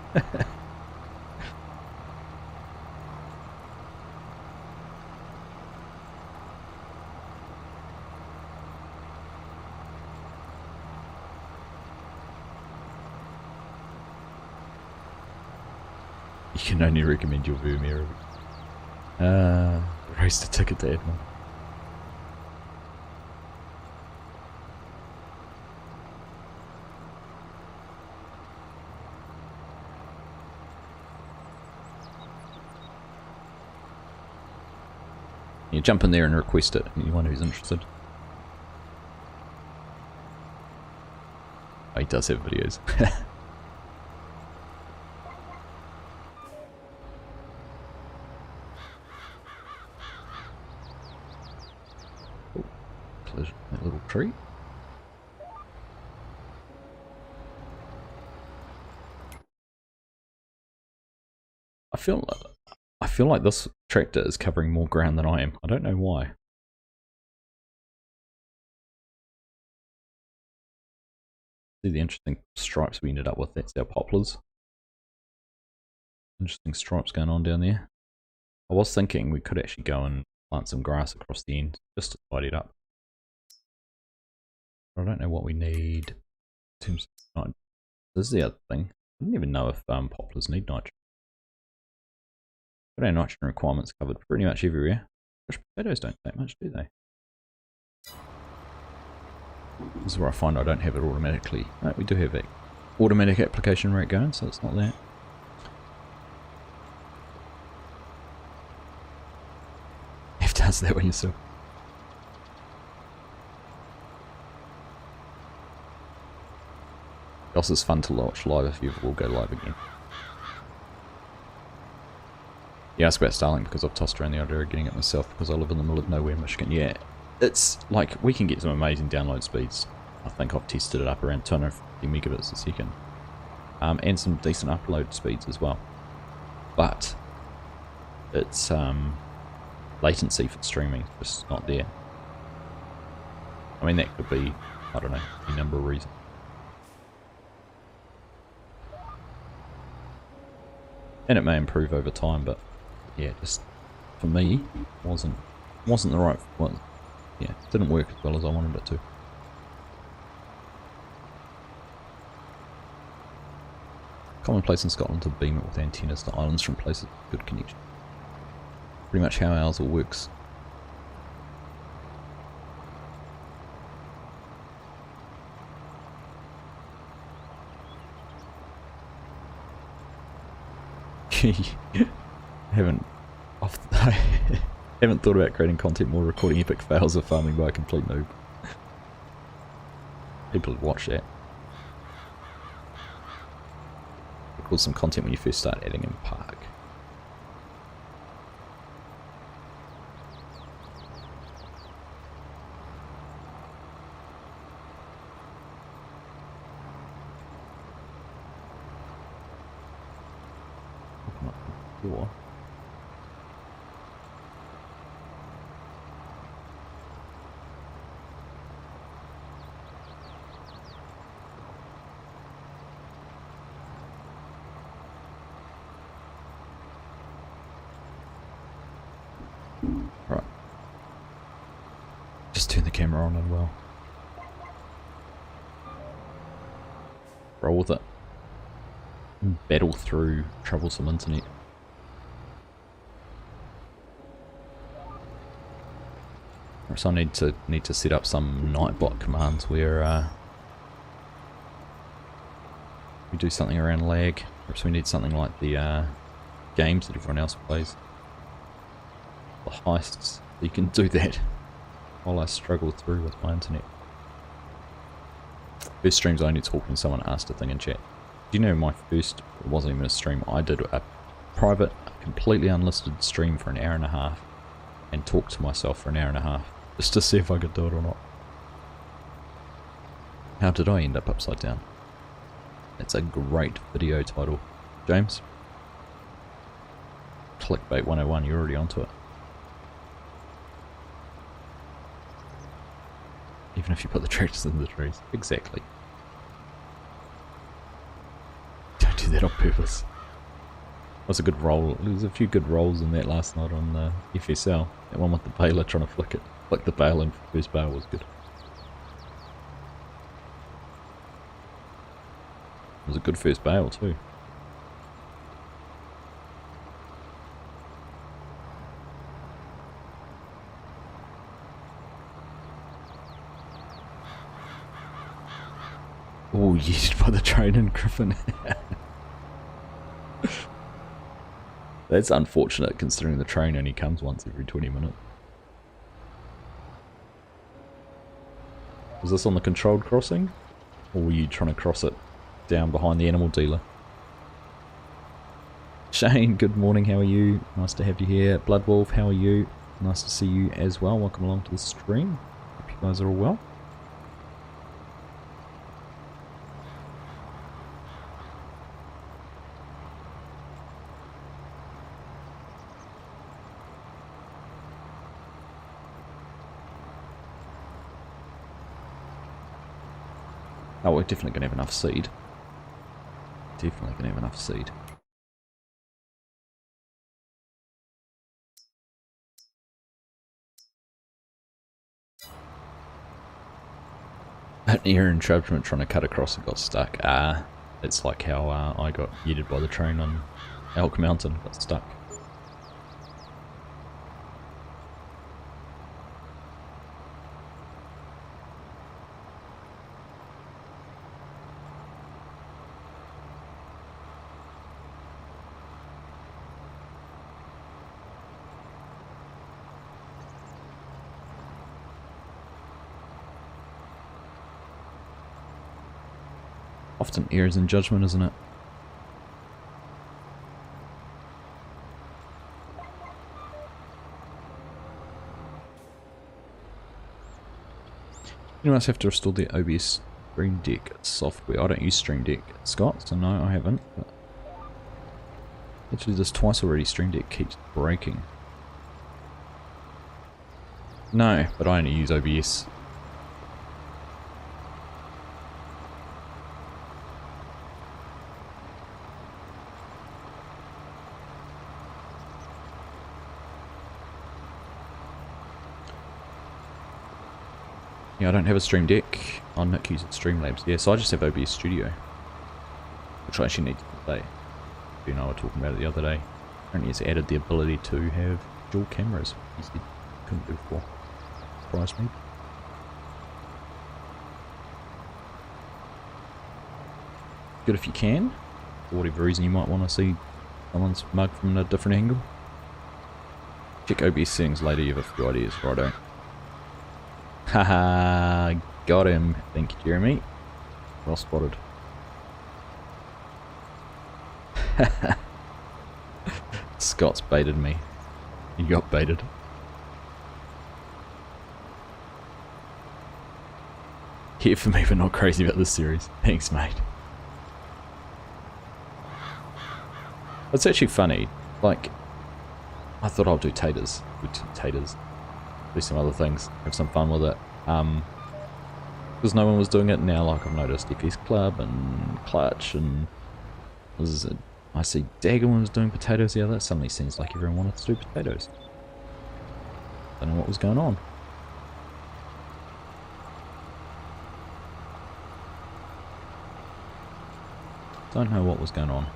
You can only recommend your Vermeer. Raised a ticket to Edmund. You jump in there and request it, anyone who's interested. Oh, he does have videos. That little tree. I feel like this tractor is covering more ground than I am. I don't know why. See the interesting stripes we ended up with. That's our poplars. Interesting stripes going on down there. I was thinking we could actually go and plant some grass across the end just to tidy it up. I don't know what we need in terms of nitrogen. This is the other thing. I didn't even know if poplars need nitrogen. Got our nitrogen requirements covered pretty much everywhere. Bush potatoes don't take much, do they? This is where I find I don't have it automatically. No, we do have an automatic application rate going, so it's not that. If does that when yourself. Also, it's fun to watch live if you will go live again. You ask about Starlink because I've tossed around the idea of getting it myself because I live in the middle of nowhere, Michigan. Yeah, it's like we can get some amazing download speeds. I think I've tested it up around 250 megabits a second. And some decent upload speeds as well. But it's latency for streaming just not there. I mean, that could be, I don't know, a number of reasons. And it may improve over time, but yeah, just for me, wasn't the right one. Yeah, didn't work as well as I wanted it to. Commonplace in Scotland to beam it with antennas to islands from places with good connection. Pretty much how ours all works. haven't thought about creating content more, recording epic fails of farming by a complete noob. People would watch that. Record some content when you first start adding in park. Door. Right. Just turn the camera on and well. Roll with it. Battle through troublesome internet. So I need to set up some nightbot commands where we do something around lag. Perhaps we need something like the games that everyone else plays. The heists. You can do that while I struggle through with my internet. First streams I only talked when someone asked a thing in chat. Do you know my first, it wasn't even a stream, I did a private, completely unlisted stream for an hour and a half and talked to myself for an hour and a half just to see if I could do it or not. How did I end up upside down? It's a great video title. James? Clickbait 101, you're already onto it. Even if you put the tractors in the trees. Exactly. Don't do that on purpose. That was a good roll. There was a few good rolls in that last night on the FSL. That one with the baler trying to flick the bale in for the first bale was good. It was a good first bale too. Oh, yeeted by the train in Griffin. That's unfortunate considering the train only comes once every 20 minutes. Was this on the controlled crossing? Or were you trying to cross it down behind the animal dealer? Shane, good morning, how are you? Nice to have you here. Bloodwolf, how are you? Nice to see you as well. Welcome along to the stream. Hope you guys are all well. Oh, we're definitely going to have enough seed. Definitely going to have enough seed. An ear entrapment trying to cut across and got stuck. It's like how I got yeeted by the train on Elk Mountain, got stuck. Often errors in judgment, isn't it? You must have to install the OBS Stream Deck software. I don't use Stream Deck, Scott, so no, I haven't. But actually, this twice already. Stream Deck keeps breaking. No, but I only use OBS. Yeah, I don't have a Stream Deck. On Nick uses Streamlabs. Yeah, so I just have OBS Studio, which I actually need to update. You know, I was talking about it the other day. Apparently it's added the ability to have dual cameras. He said couldn't do before. Surprised me. Good if you can. For whatever reason you might want to see someone's mug from a different angle. Check OBS settings later, you have a few ideas, righto. Haha, got him. Thank you, Jeremy. Well spotted. Scott's baited me. You got baited. Here for me, but not crazy about this series. Thanks, mate. It's actually funny. Like, I thought I'll do taters. Do some other things, have some fun with it. Because no one was doing it now. Like I've noticed FS Club and Clutch and I see Dagon was doing potatoes the other. It suddenly seems like everyone wanted to do potatoes. Don't know what was going on. Don't know what was going on.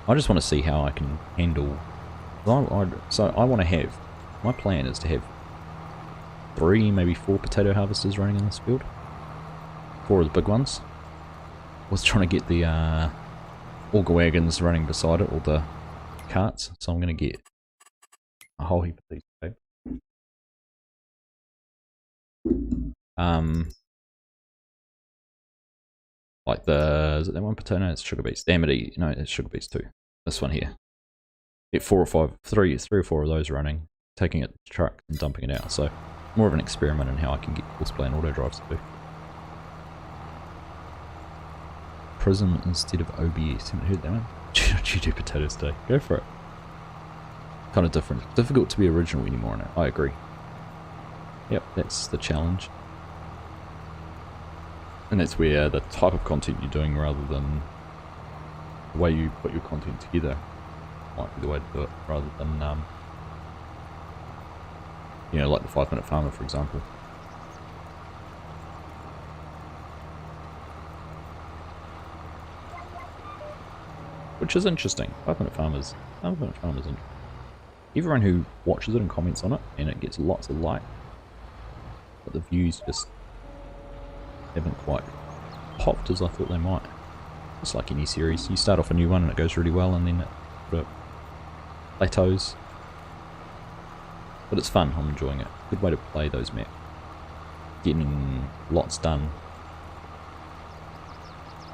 I just want to see how I can handle. So I want to have. My plan is to have 3, maybe 4 potato harvesters running in this field. 4 of the big ones. Was trying to get the auger wagons running beside it, or the carts, so I'm going to get a whole heap of these. Okay? Like the, is it that one potato? No, it's Sugarbeets. Damn it, no, it's Sugarbeets too. This one here. Get 4 or 5, 3 or 4 of those running, taking it to the truck and dumping it out. So more of an experiment in how I can get display and auto drives to do. Prism instead of OBS. Haven't heard that one. What you do potatoes today? Go for it. Kind of different. Difficult to be original anymore in it. I agree. Yep, that's the challenge. And that's where the type of content you're doing rather than the way you put your content together might be the way to do it, rather than, you know, like the 5-minute farmer, for example. Which is interesting. 5-minute farmers interesting. Everyone who watches it and comments on it, and it gets lots of likes, but the views just haven't quite popped as I thought they might. Just like any series, you start off a new one and it goes really well, and then it sort of plateaus. But it's fun, I'm enjoying it. Good way to play those maps. Getting lots done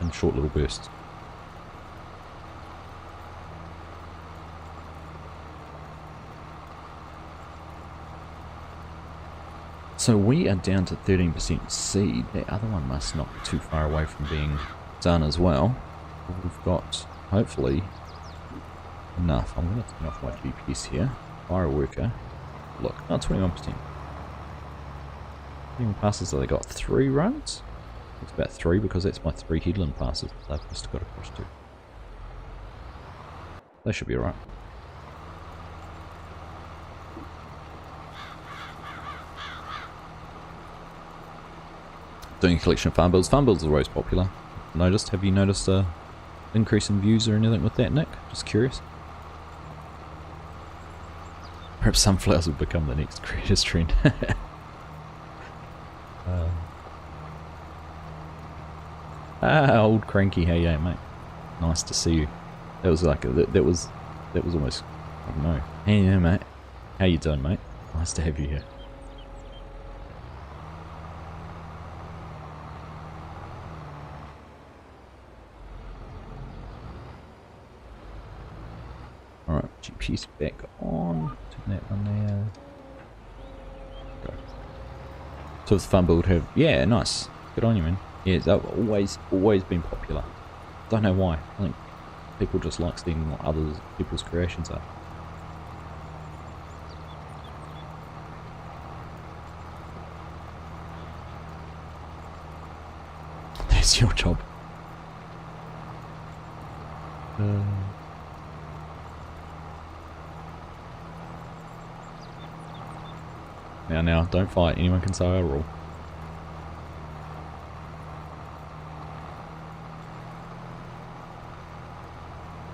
in short little bursts. So we are down to 13% seed. That other one must not be too far away from being done as well. We've got, hopefully, enough. I'm going to turn off my GPS here. Fire a worker. Look, not 21%. Even passes that they got 3 runs? It's about 3 because that's my 3 headland passes that they've just got across to. They should be alright. Doing a collection of farm builds. Farm builds are always popular. Have you noticed a increase in views or anything with that, Nick? Just curious. Perhaps sunflowers will become the next greatest trend. Old cranky, hey yeah, mate. Nice to see you. That was like that was almost, I don't know. Hey yeah, mate. How you doing, mate? Nice to have you here. Alright, GPS back on. Turn that one there. Go. So the fun build have, yeah, nice. Good on you, man. Yeah, they've always been popular. Don't know why. I think people just like seeing what other people's creations are. That's your job. Now, don't fight. Anyone can say I rule.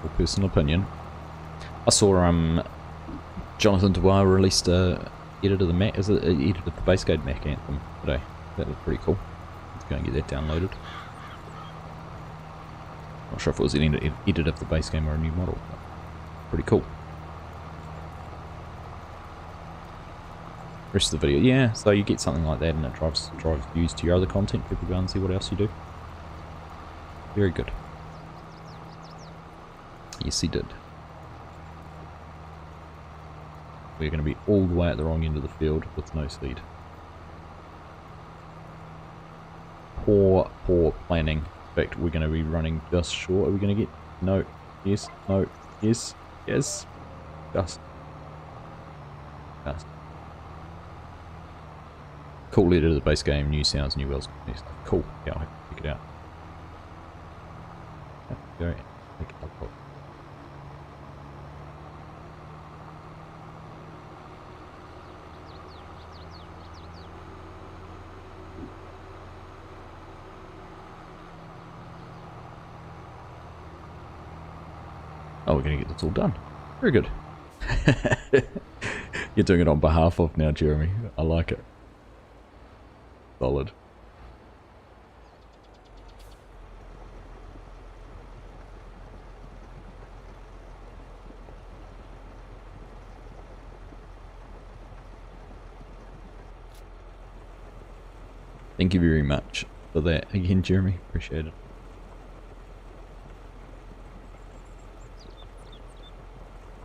For personal opinion. I saw Jonathan Dwyer released a edit of the Mac, is it an edit of the base game Mac anthem today? That looked pretty cool. Let's go and get that downloaded. Not sure if it was an edit of the base game or a new model, but pretty cool. Rest of the video, yeah, so you get something like that and it drives views to your other content. People go and see what else you do. Very good. Yes, he did. We're going to be all the way at the wrong end of the field with no speed. Poor planning. In fact, we're going to be running just short. Are we going to get... No. Yes. No. Yes. Yes. Just. Cool leader to the base game, new sounds, new wells. Cool. Yeah, I'll have to pick it out. Go. Pick it up. Oh, we're going to get this all done. Very good. You're doing it on behalf of now, Jeremy. I like it. Solid. Thank you very much for that again, Jeremy. Appreciate it.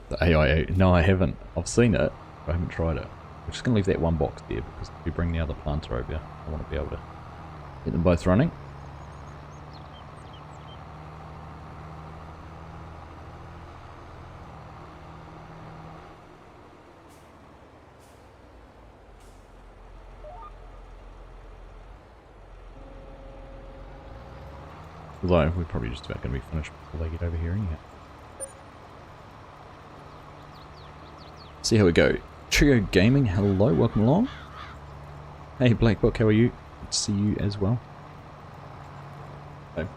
The AIA. No, I haven't. I've seen it. I haven't tried it. We're just going to leave that one box there because if we bring the other planter over here, I want to be able to get them both running. Although we're probably just about going to be finished before they get over here anyhow. See how we go. Trio Gaming, hello, welcome along. Hey Black Book, how are you? Good to see you as well. Okay.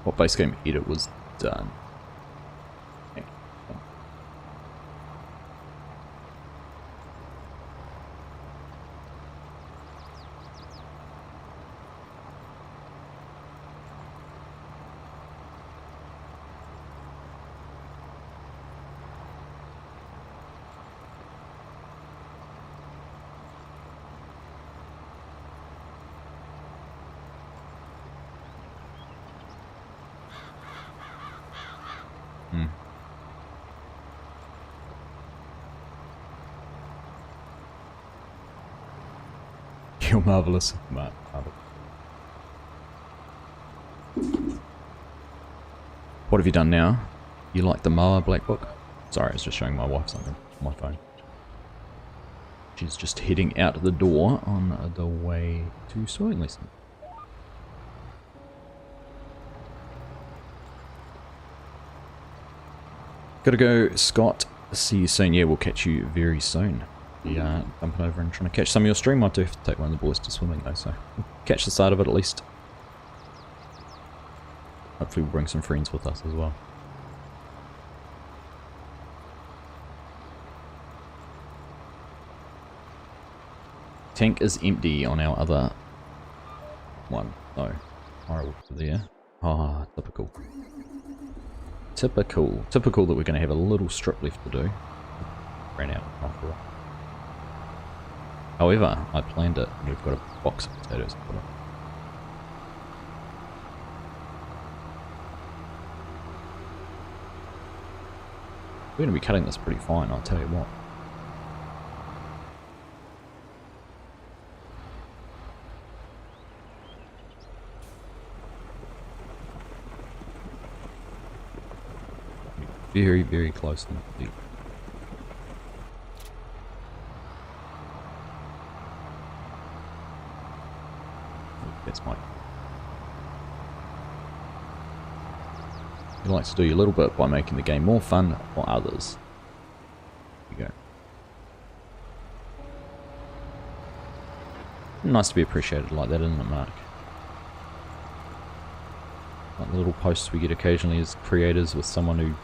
What base game edit was done? You're marvellous, Matt. What have you done now? You like the mower, Black Book? Sorry, I was just showing my wife something on my phone. She's just heading out the door on the way to sewing lesson. Gotta go, Scott. See you soon. Yeah, we'll catch you very soon. Yeah, jumping over and trying to catch some of your stream. I do have to take one of the boys to swimming though, so we'll catch the start of it at least. Hopefully we'll bring some friends with us as well. Tank is empty on our other one. No, horrible there. Ah, typical. Typical that we're going to have a little strip left to do. Ran out after all. However, I planned it and we've got a box of potatoes to put in. We're going to be cutting this pretty fine, I'll tell you what. Very, very close to the That's my. You like to do your little bit by making the game more fun for others. There you go. Nice to be appreciated like that, isn't it, Mark? Like the little posts we get occasionally as creators with someone who,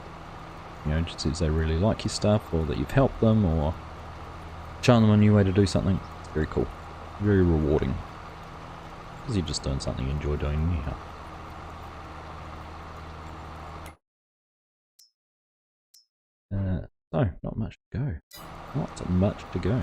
you know, just says they really like your stuff, or that you've helped them, or shown them a new way to do something. It's very cool. Very rewarding. Because you're just doing something you enjoy doing anyhow. So, not much to go. Not much to go.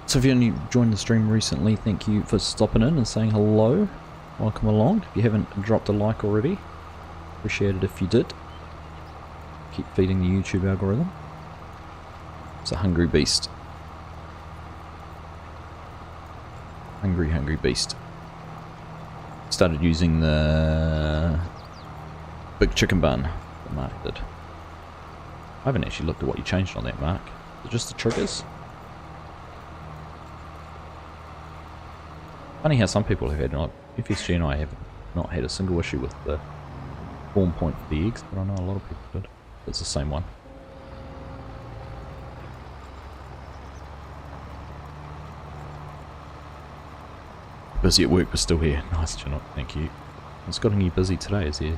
So if you only joined the stream recently, thank you for stopping in and saying hello. Welcome along. If you haven't dropped a like already, appreciate it if you did. Keep feeding the YouTube algorithm. It's a hungry beast. Hungry, hungry beast. Started using the big chicken bun that Mark did. I haven't actually looked at what you changed on that, Mark. Is it just the triggers? Funny how some people have had, like FSG and I have not had a single issue with the form point for the eggs, but I know a lot of people did. It's the same one. Busy at work, but still here. Nice, Janot. Thank you. What's gotten you busy today? Is there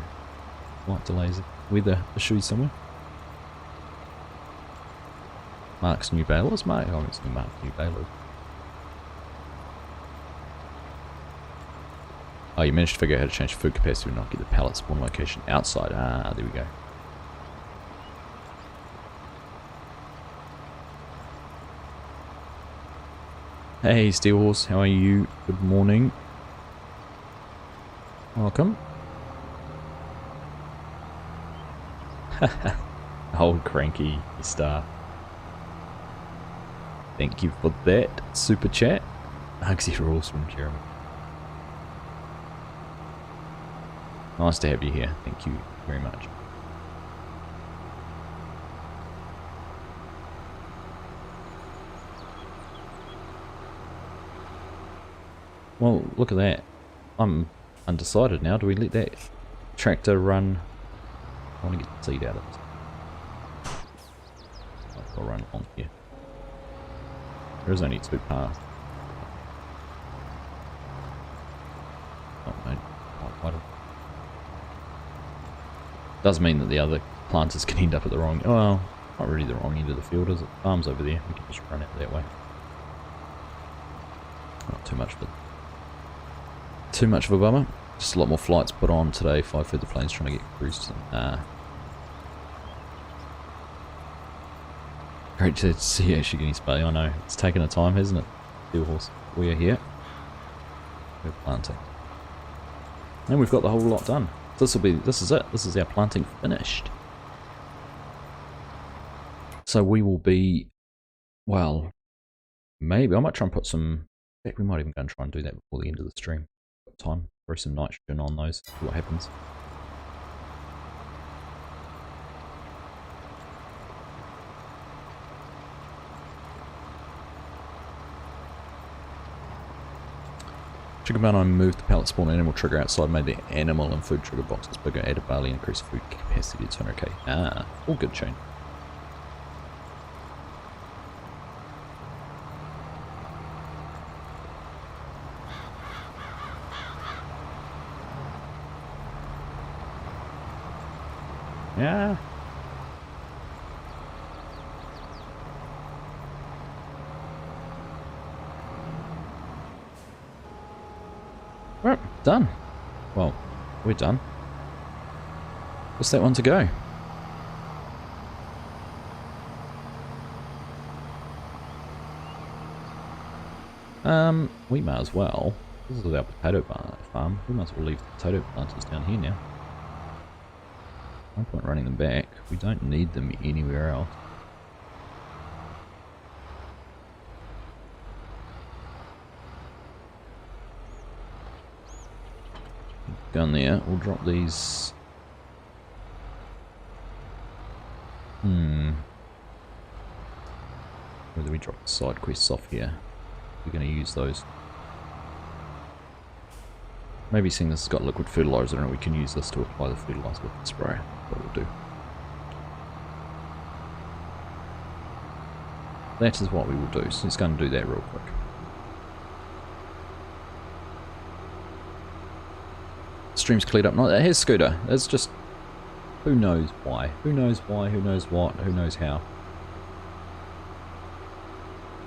light delays, weather issues somewhere? Mark's new balers, Mark. I haven't seen Mark's new balers. Oh, you managed to figure out how to change food capacity and not get the pallet spawn location outside. Ah, there we go. Hey, Steelhorse, how are you? Good morning. Welcome. Old cranky star. Thank you for that super chat. Argsy rules from Jeremy. Nice to have you here. Thank you very much. Well, look at that. I'm undecided now. Do we let that tractor run? I want to get the seed out of it. I'll run on here. There is only 2 paths. Oh, no. Does mean that the other planters can end up at the wrong... Well, not really the wrong end of the field, is it? Farm's over there. We can just run out that way. Not too much of a bummer. Just a lot more flights put on today. 5 further planes trying to get cruised. Great to see you actually getting spay. I know. It's taken a time, hasn't it? Steel horse. We are here. We're planting. And we've got the whole lot done. This is it. This is our planting finished. So we will be, well, maybe I might try and put some, in fact we might even go and try and do that before the end of the stream. Got time, throw some nitrogen on those, see what happens. Chicken bun, I moved the pallet spawn animal trigger outside, made the animal and food trigger boxes bigger, added barley, increased food capacity to 200k. Ah, all good tune. Yeah. Right, done. Well, we're done. What's that one to go? We might as well. This is our potato farm. We might as well leave the potato planters down here now. No point running them back. We don't need them anywhere else. Gun there. We'll drop these. Whether we drop the side quests off here. We're going to use those. Maybe seeing this has got liquid fertilizer in it, we can use this to apply the fertilizer with the spray. That will do. That is what we will do. So let's go and do that real quick. Stream's cleared up. No, here's Scooter. It's just, who knows why? Who knows why? Who knows what? Who knows how?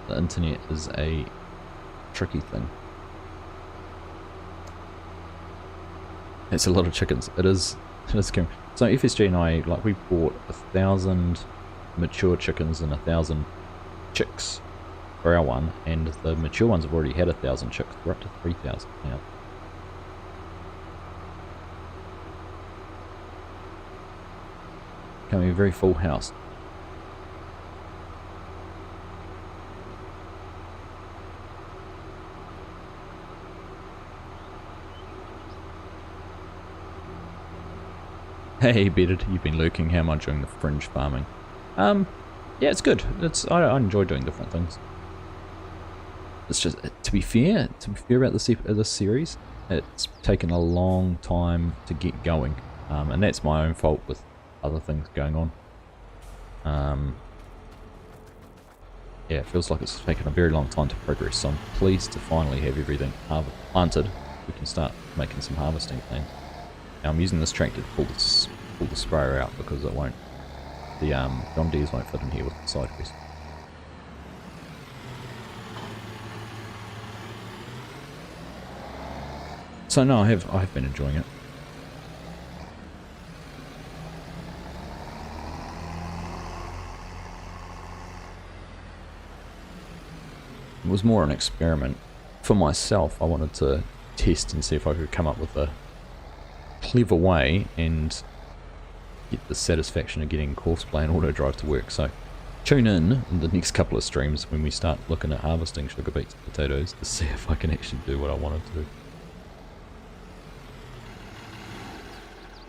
The internet is a tricky thing. It's a lot of chickens. It is. So FSG and I, like, we bought 1,000 mature chickens and 1,000 chicks for our one, and the mature ones have already had 1,000 chicks. We're up to 3,000 now. Becoming a very full house. Hey, Bedded, you've been lurking. How am I enjoying the fringe farming? Yeah, it's good. I enjoy doing different things. It's just to be fair about this series, it's taken a long time to get going, and that's my own fault with other things going on. Yeah, it feels like it's taken a very long time to progress, so I'm pleased to finally have everything planted. We can start making some harvesting plans. Now I'm using this tractor to pull the sprayer out because it won't. The John Deere's won't fit in here with the side piece. So no, I have been enjoying it. It was more an experiment for myself. I wanted to test and see if I could come up with a clever way and get the satisfaction of getting Courseplay and auto drive to work. So tune in the next couple of streams when we start looking at harvesting sugar beets and potatoes to see if I can actually do what I wanted to do.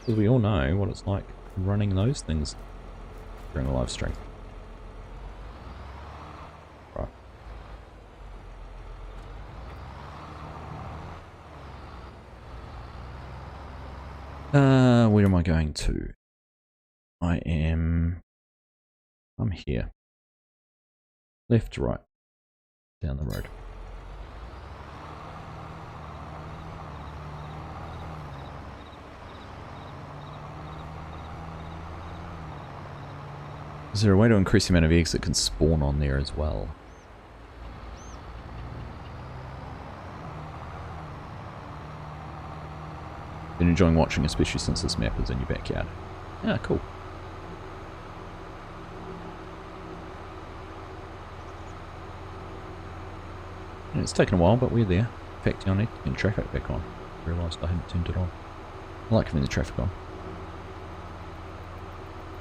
Because we all know what it's like running those things during a live stream. Right. Where am I going to? I'm here. Left, right, down the road. Is there a way to increase the amount of eggs that can spawn on there as well? Been enjoying watching, especially since this map is in your backyard. Ah, cool. Yeah, it's taken a while, but we're there. In fact, I need to turn traffic back on. I realised I hadn't turned it on. I like having the traffic on.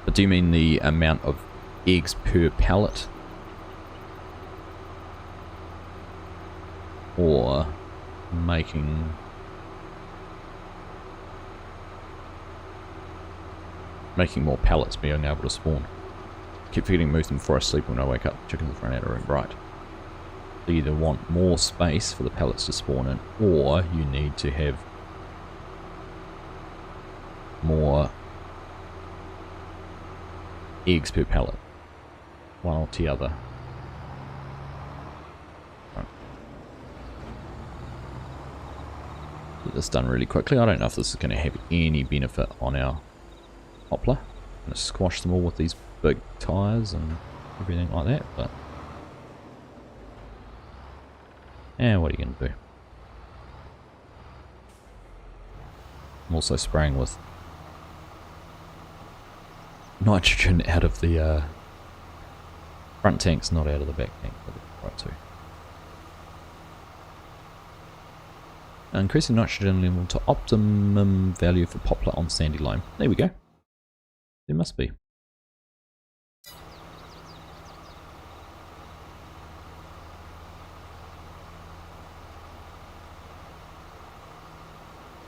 But do you mean the amount of eggs per pallet? Or making more pallets being able to spawn? Keep forgetting to move them before I sleep. When I wake up, chickens have run out of room. Right. You either want more space for the pellets to spawn in, or you need to have more eggs per pallet. One or the other. Right. Get this done really quickly. I don't know if this is going to have any benefit on our Poplar. I'm going to squash them all with these big tyres and everything like that, but yeah, what are you going to do? I'm also spraying with nitrogen out of the front tanks, not out of the back tank, but right too. Increasing nitrogen level to optimum value for Poplar on sandy loam. There we go. There must be.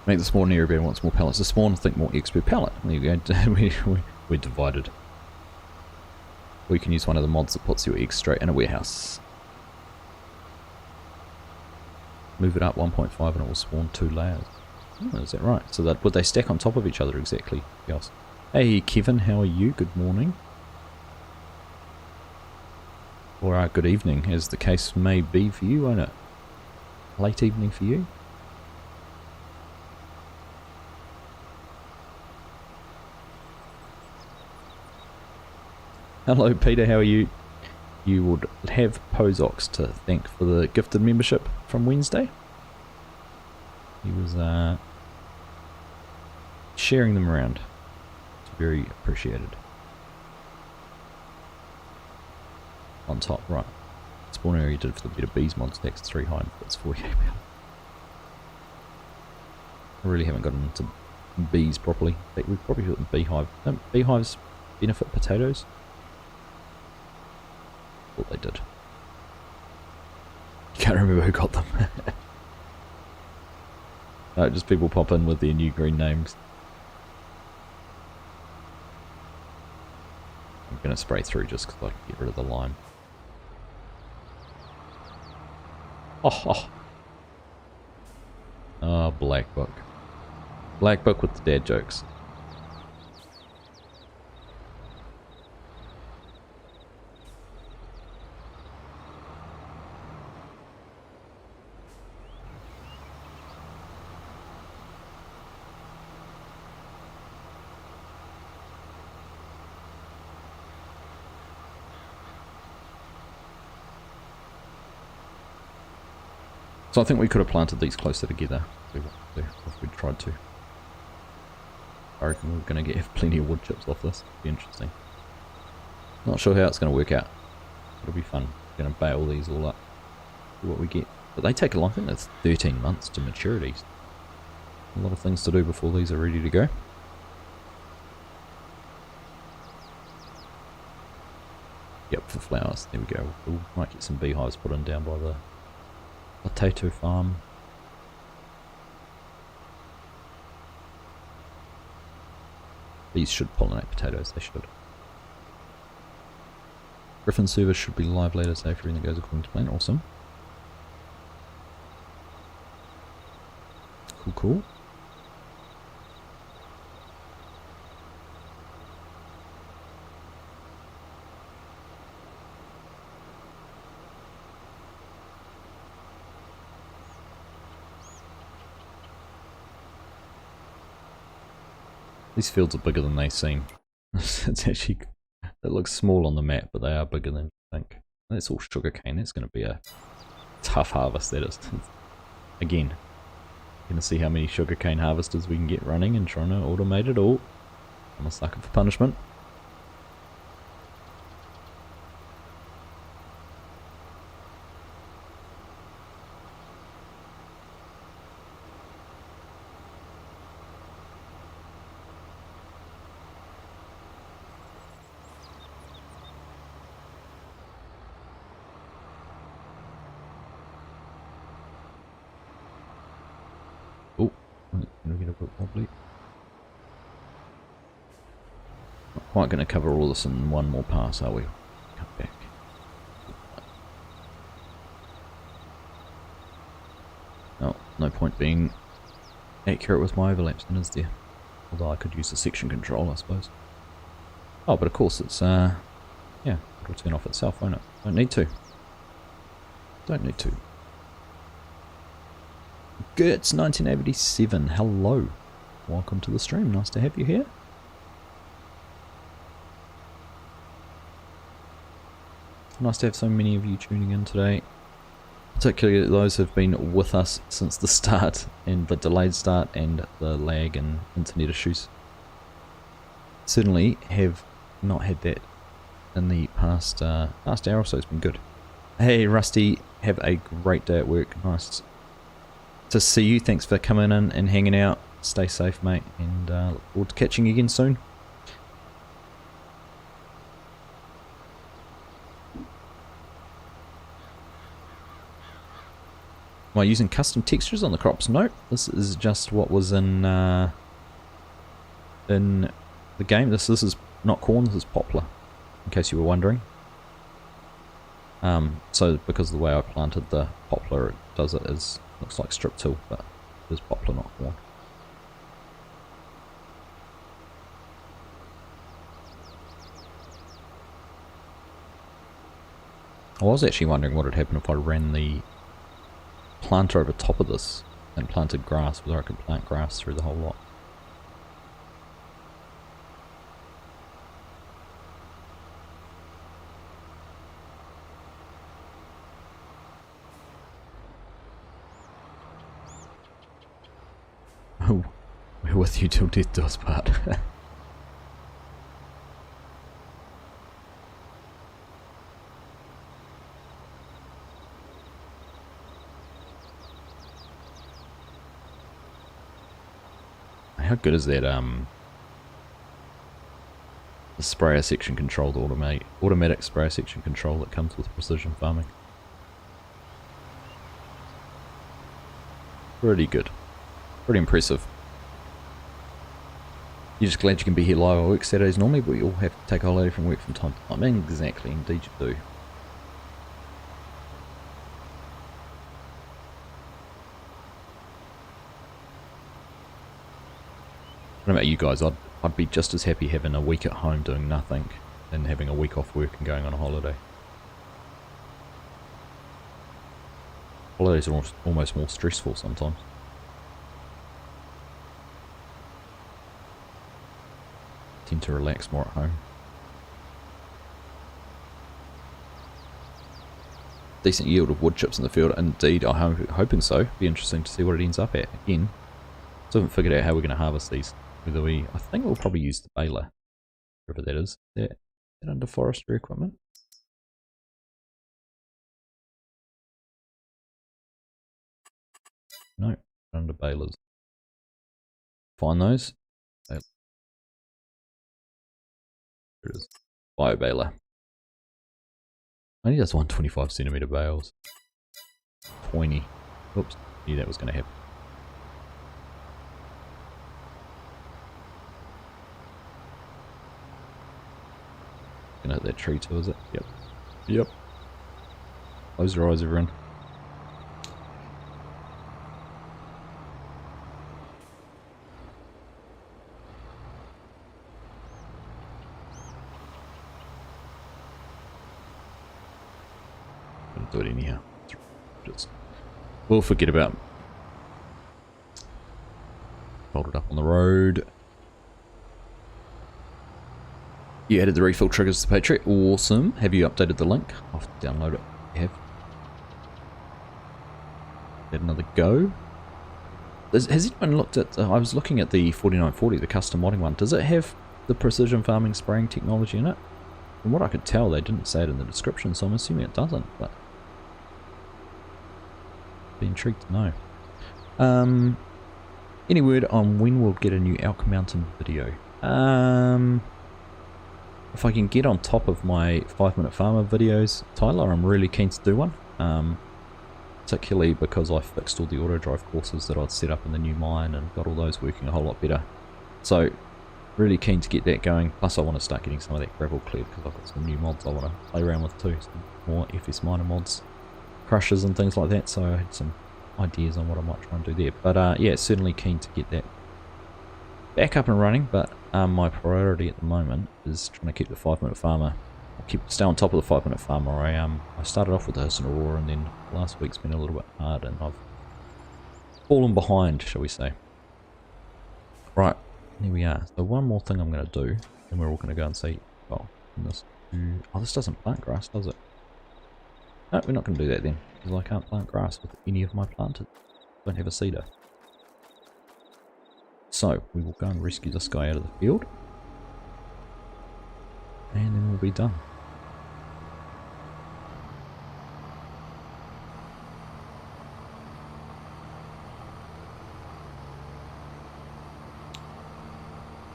Make the spawn area better, wants more pallets to spawn, think more eggs per pallet. There you go, we're divided. Or you can use one of the mods that puts your eggs straight in a warehouse. Move it up 1.5 and it will spawn 2 layers. Oh, is that right? So that would they stack on top of each other exactly? Yes. Hey Kevin, how are you? Good morning. Or good evening, as the case may be for you, won't it? Late evening for you? Hello Peter, how are you? You would have Pozox to thank for the gifted membership from Wednesday. He was sharing them around. It's very appreciated. On top, right. Spawn area did for the better bees mod stacks 3 high and fits 4 I really haven't gotten into bees properly. We've probably got the beehive. Don't beehives benefit potatoes? Thought they did. Can't remember who got them. No, just people pop in with their new green names. going to spray through just because I can get rid of the lime. Oh, Black Book. Black Book with the dad jokes. So I think we could have planted these closer together if we tried to. I reckon we're going to get plenty of wood chips off this. It'll be interesting. Not sure how it's going to work out. It'll be fun. We're going to bail these all up. See what we get. But they take a long, I think that's 13 months to maturity. A lot of things to do before these are ready to go. Yep, for flowers. There we go. We might get some beehives put in down by the potato farm. These should pollinate potatoes, they should. Griffin service should be live later, so if everything goes according to plan. Awesome. Cool, cool. These fields are bigger than they seem. It's actually, it looks small on the map, but they are bigger than you think. That's all sugarcane. That's going to be a tough harvest, that is. Again, going to see how many sugarcane harvesters we can get running and trying to automate it all. I'm a sucker for punishment. Oh, going to get a bit wobbly. Not quite going to cover all this in one more pass, are we? Come back. Oh, no point being accurate with my overlaps then, is there? Although I could use the section control, I suppose. Oh, but of course it's, yeah, it'll turn off itself, won't it? Don't need to. Don't need to. Gertz 1987, hello. Welcome to the stream, nice to have you here. Nice to have so many of you tuning in today. Particularly those who have been with us since the start, and the delayed start, and the lag and internet issues. Certainly have not had that in the past hour or so. It's been good. Hey Rusty, have a great day at work. Nice to see you. Thanks for coming in and hanging out. Stay safe, mate, and look forward to catching you again soon. Am I using custom textures on the crops? No, this is just what was in the game. This is not corn, this is poplar, in case you were wondering. So because of the way I planted the poplar, it does it as, looks like strip till, but it is poplar, not corn. I was actually wondering what would happen if I ran the planter over top of this and planted grass, whether I could plant grass through the whole lot. Oh, we're with you till death do us part. How good is that, the sprayer section control, the automatic sprayer section control that comes with precision farming? Pretty good. Pretty impressive. You're just glad you can be here live. I work Saturdays normally, but you all have to take a holiday from work from time to time. Exactly, indeed you do. I don't know about you guys, I'd be just as happy having a week at home doing nothing than having a week off work and going on a holiday. Holidays are almost more stressful sometimes. Tend to relax more at home. Decent yield of wood chips in the field, indeed. I'm hoping so. Be interesting to see what it ends up at. Again, still haven't figured out how we're going to harvest these. Whether I think we'll probably use the baler, wherever that is. Is that under forestry equipment? No, under balers. Find those. There it is. Bio baler. Only does 125cm bales. 20. Oops, knew that was going to happen. Gonna hit that tree too, is it? Yep. Yep. Close your eyes, everyone. Gonna do it anyhow. Just we'll forget about. Hold it up on the road. You added the refill triggers to Patreon. Awesome. Have you updated the link? I'll have to download it. You have. Get another go. Has anyone looked at... I was looking at the 4940, the custom modding one. Does it have the precision farming spraying technology in it? From what I could tell, they didn't say it in the description, so I'm assuming it doesn't. But be intrigued to know. Any word on when we'll get a new Elk Mountain video? If I can get on top of my 5-minute farmer videos, Tyler, I'm really keen to do one. Particularly because I fixed all the auto drive courses that I'd set up in the new mine and got all those working a whole lot better. So, really keen to get that going. Plus I want to start getting some of that gravel cleared because I've got some new mods I want to play around with too. Some more FS Miner mods, crushes and things like that. So I had some ideas on what I might try and do there. But yeah, certainly keen to get that back up and running, but my priority at the moment is trying to keep the 5-minute farmer. I'll stay on top of the 5-minute farmer. I started off with the Hiss and Aurora, and then last week's been a little bit hard, and I've fallen behind, shall we say. Right, here we are. So one more thing I'm going to do, and we're all going to go and see. Well, this doesn't plant grass, does it? No, we're not going to do that then, because I can't plant grass with any of my planters. I don't have a seeder. So, we will go and rescue this guy out of the field. And then we'll be done.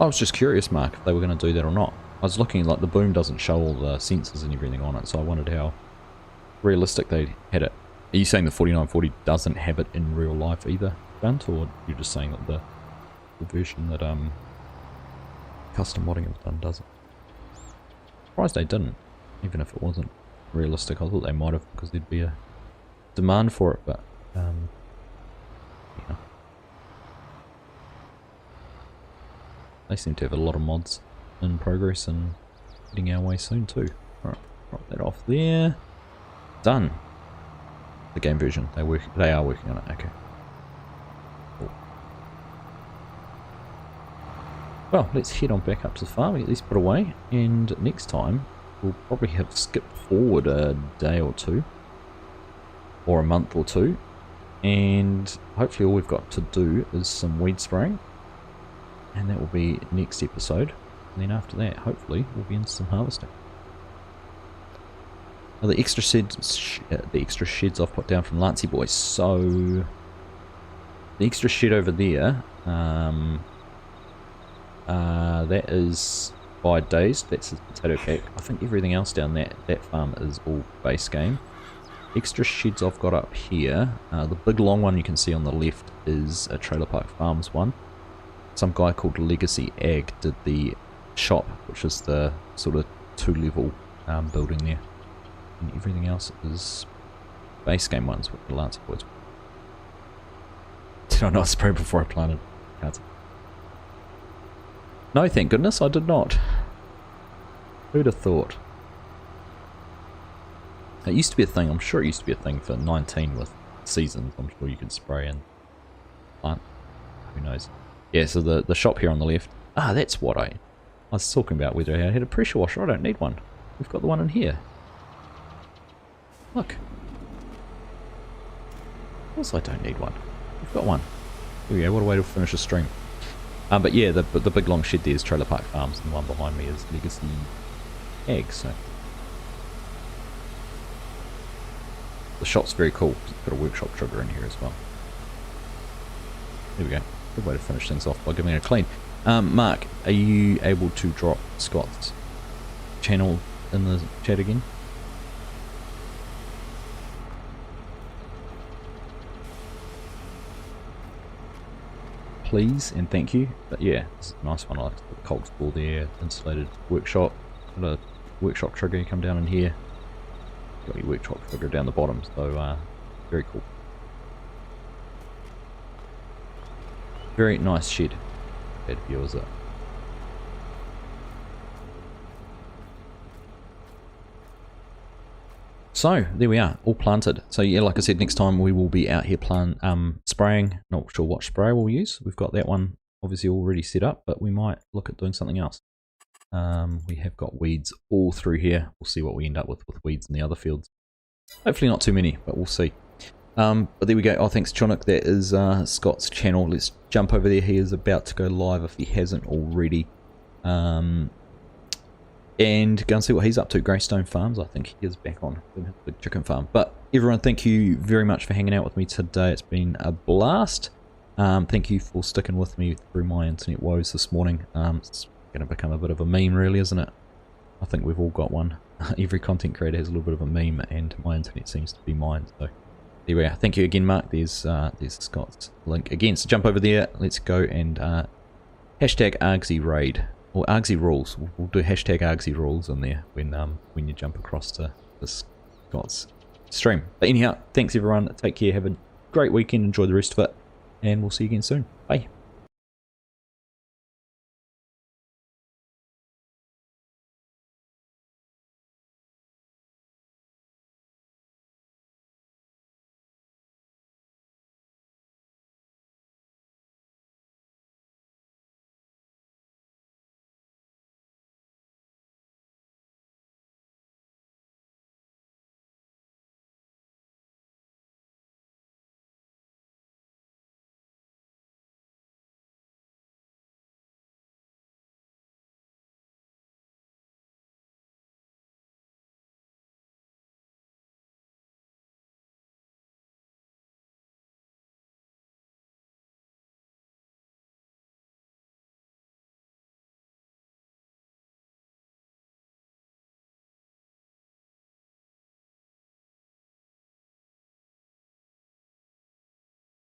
I was just curious, Mark, if they were going to do that or not. I was looking, like, the boom doesn't show all the sensors and everything on it, so I wondered how realistic they had it. Are you saying the 4940 doesn't have it in real life either, Gunt, or you're just saying that the version that custom modding has done doesn't? Surprised they didn't, even if it wasn't realistic. I thought they might have, because there'd be a demand for it, but yeah. They seem to have a lot of mods in progress and heading our way soon too. Alright, drop that off there. Done. The game version. They are working on it. Okay. Cool. Well, let's head on back up to the farm, get these put away, and next time we'll probably have skipped forward a day or two, or a month or two, and hopefully all we've got to do is some weed spraying, and that will be next episode, and then after that hopefully we'll be into some harvesting. Now the extra sheds I've put down from Lancey Boys, so the extra shed over there, that is 5 days, that's a potato pack. I think everything else down that farm is all base game. Extra sheds I've got up here, the big long one you can see on the left is a Trailer Park Farms one. some guy called Legacy Ag did the shop, which is the sort of 2-level building there. And everything else is base game ones with the Lancer boys. Did I not spray before I planted? No, thank goodness I did not. Who'd have thought? It used to be a thing, I'm sure it used to be a thing for 19 with seasons. I'm sure you could spray and plant. Who knows? Yeah, so the shop here on the left. Ah, that's what I was talking about, whether I had a pressure washer. I don't need one. We've got the one in here. Look. Of course I don't need one. We've got one. There we go, what a way to finish a stream. But yeah, the big long shed there is Trailer Park Farms, and the one behind me is Legacy Ag, so. The shop's very cool. It's got a workshop trigger in here as well. There we go. Good way to finish things off by giving it a clean. Mark, are you able to drop Scott's channel in the chat again? Please and thank you. But yeah, it's a nice one. I like the Colts ball there, insulated workshop. Got a workshop trigger, you come down in here. Got your workshop trigger down the bottom, so very cool. Very nice shed. Bad view is it? So there we are, all planted. So yeah, like I said, next time we will be out here spraying. Not sure what sprayer we'll use. We've got that one obviously already set up, but we might look at doing something else. We have got weeds all through here. We'll see what we end up with weeds in the other fields. Hopefully not too many, but we'll see. But there we go. Oh, thanks, Chonic. That is Scott's channel. Let's jump over there. He is about to go live if he hasn't already. And go and see what he's up to. Greystone Farms, I think he is back on the chicken farm. But everyone, thank you very much for hanging out with me today. It's been a blast. Thank you for sticking with me through my internet woes this morning. It's going to become a bit of a meme, really, isn't it? I think we've all got one. Every content creator has a little bit of a meme, and my internet seems to be mine. So there we are. Thank you again, Mark. There's Scott's link again. So jump over there. Let's go and hashtag Argsy raid. Or Argsy rules. We'll do hashtag Argsy rules in there when you jump across to this Scott's stream. But anyhow, thanks everyone. Take care. Have a great weekend. Enjoy the rest of it. And we'll see you again soon. Bye.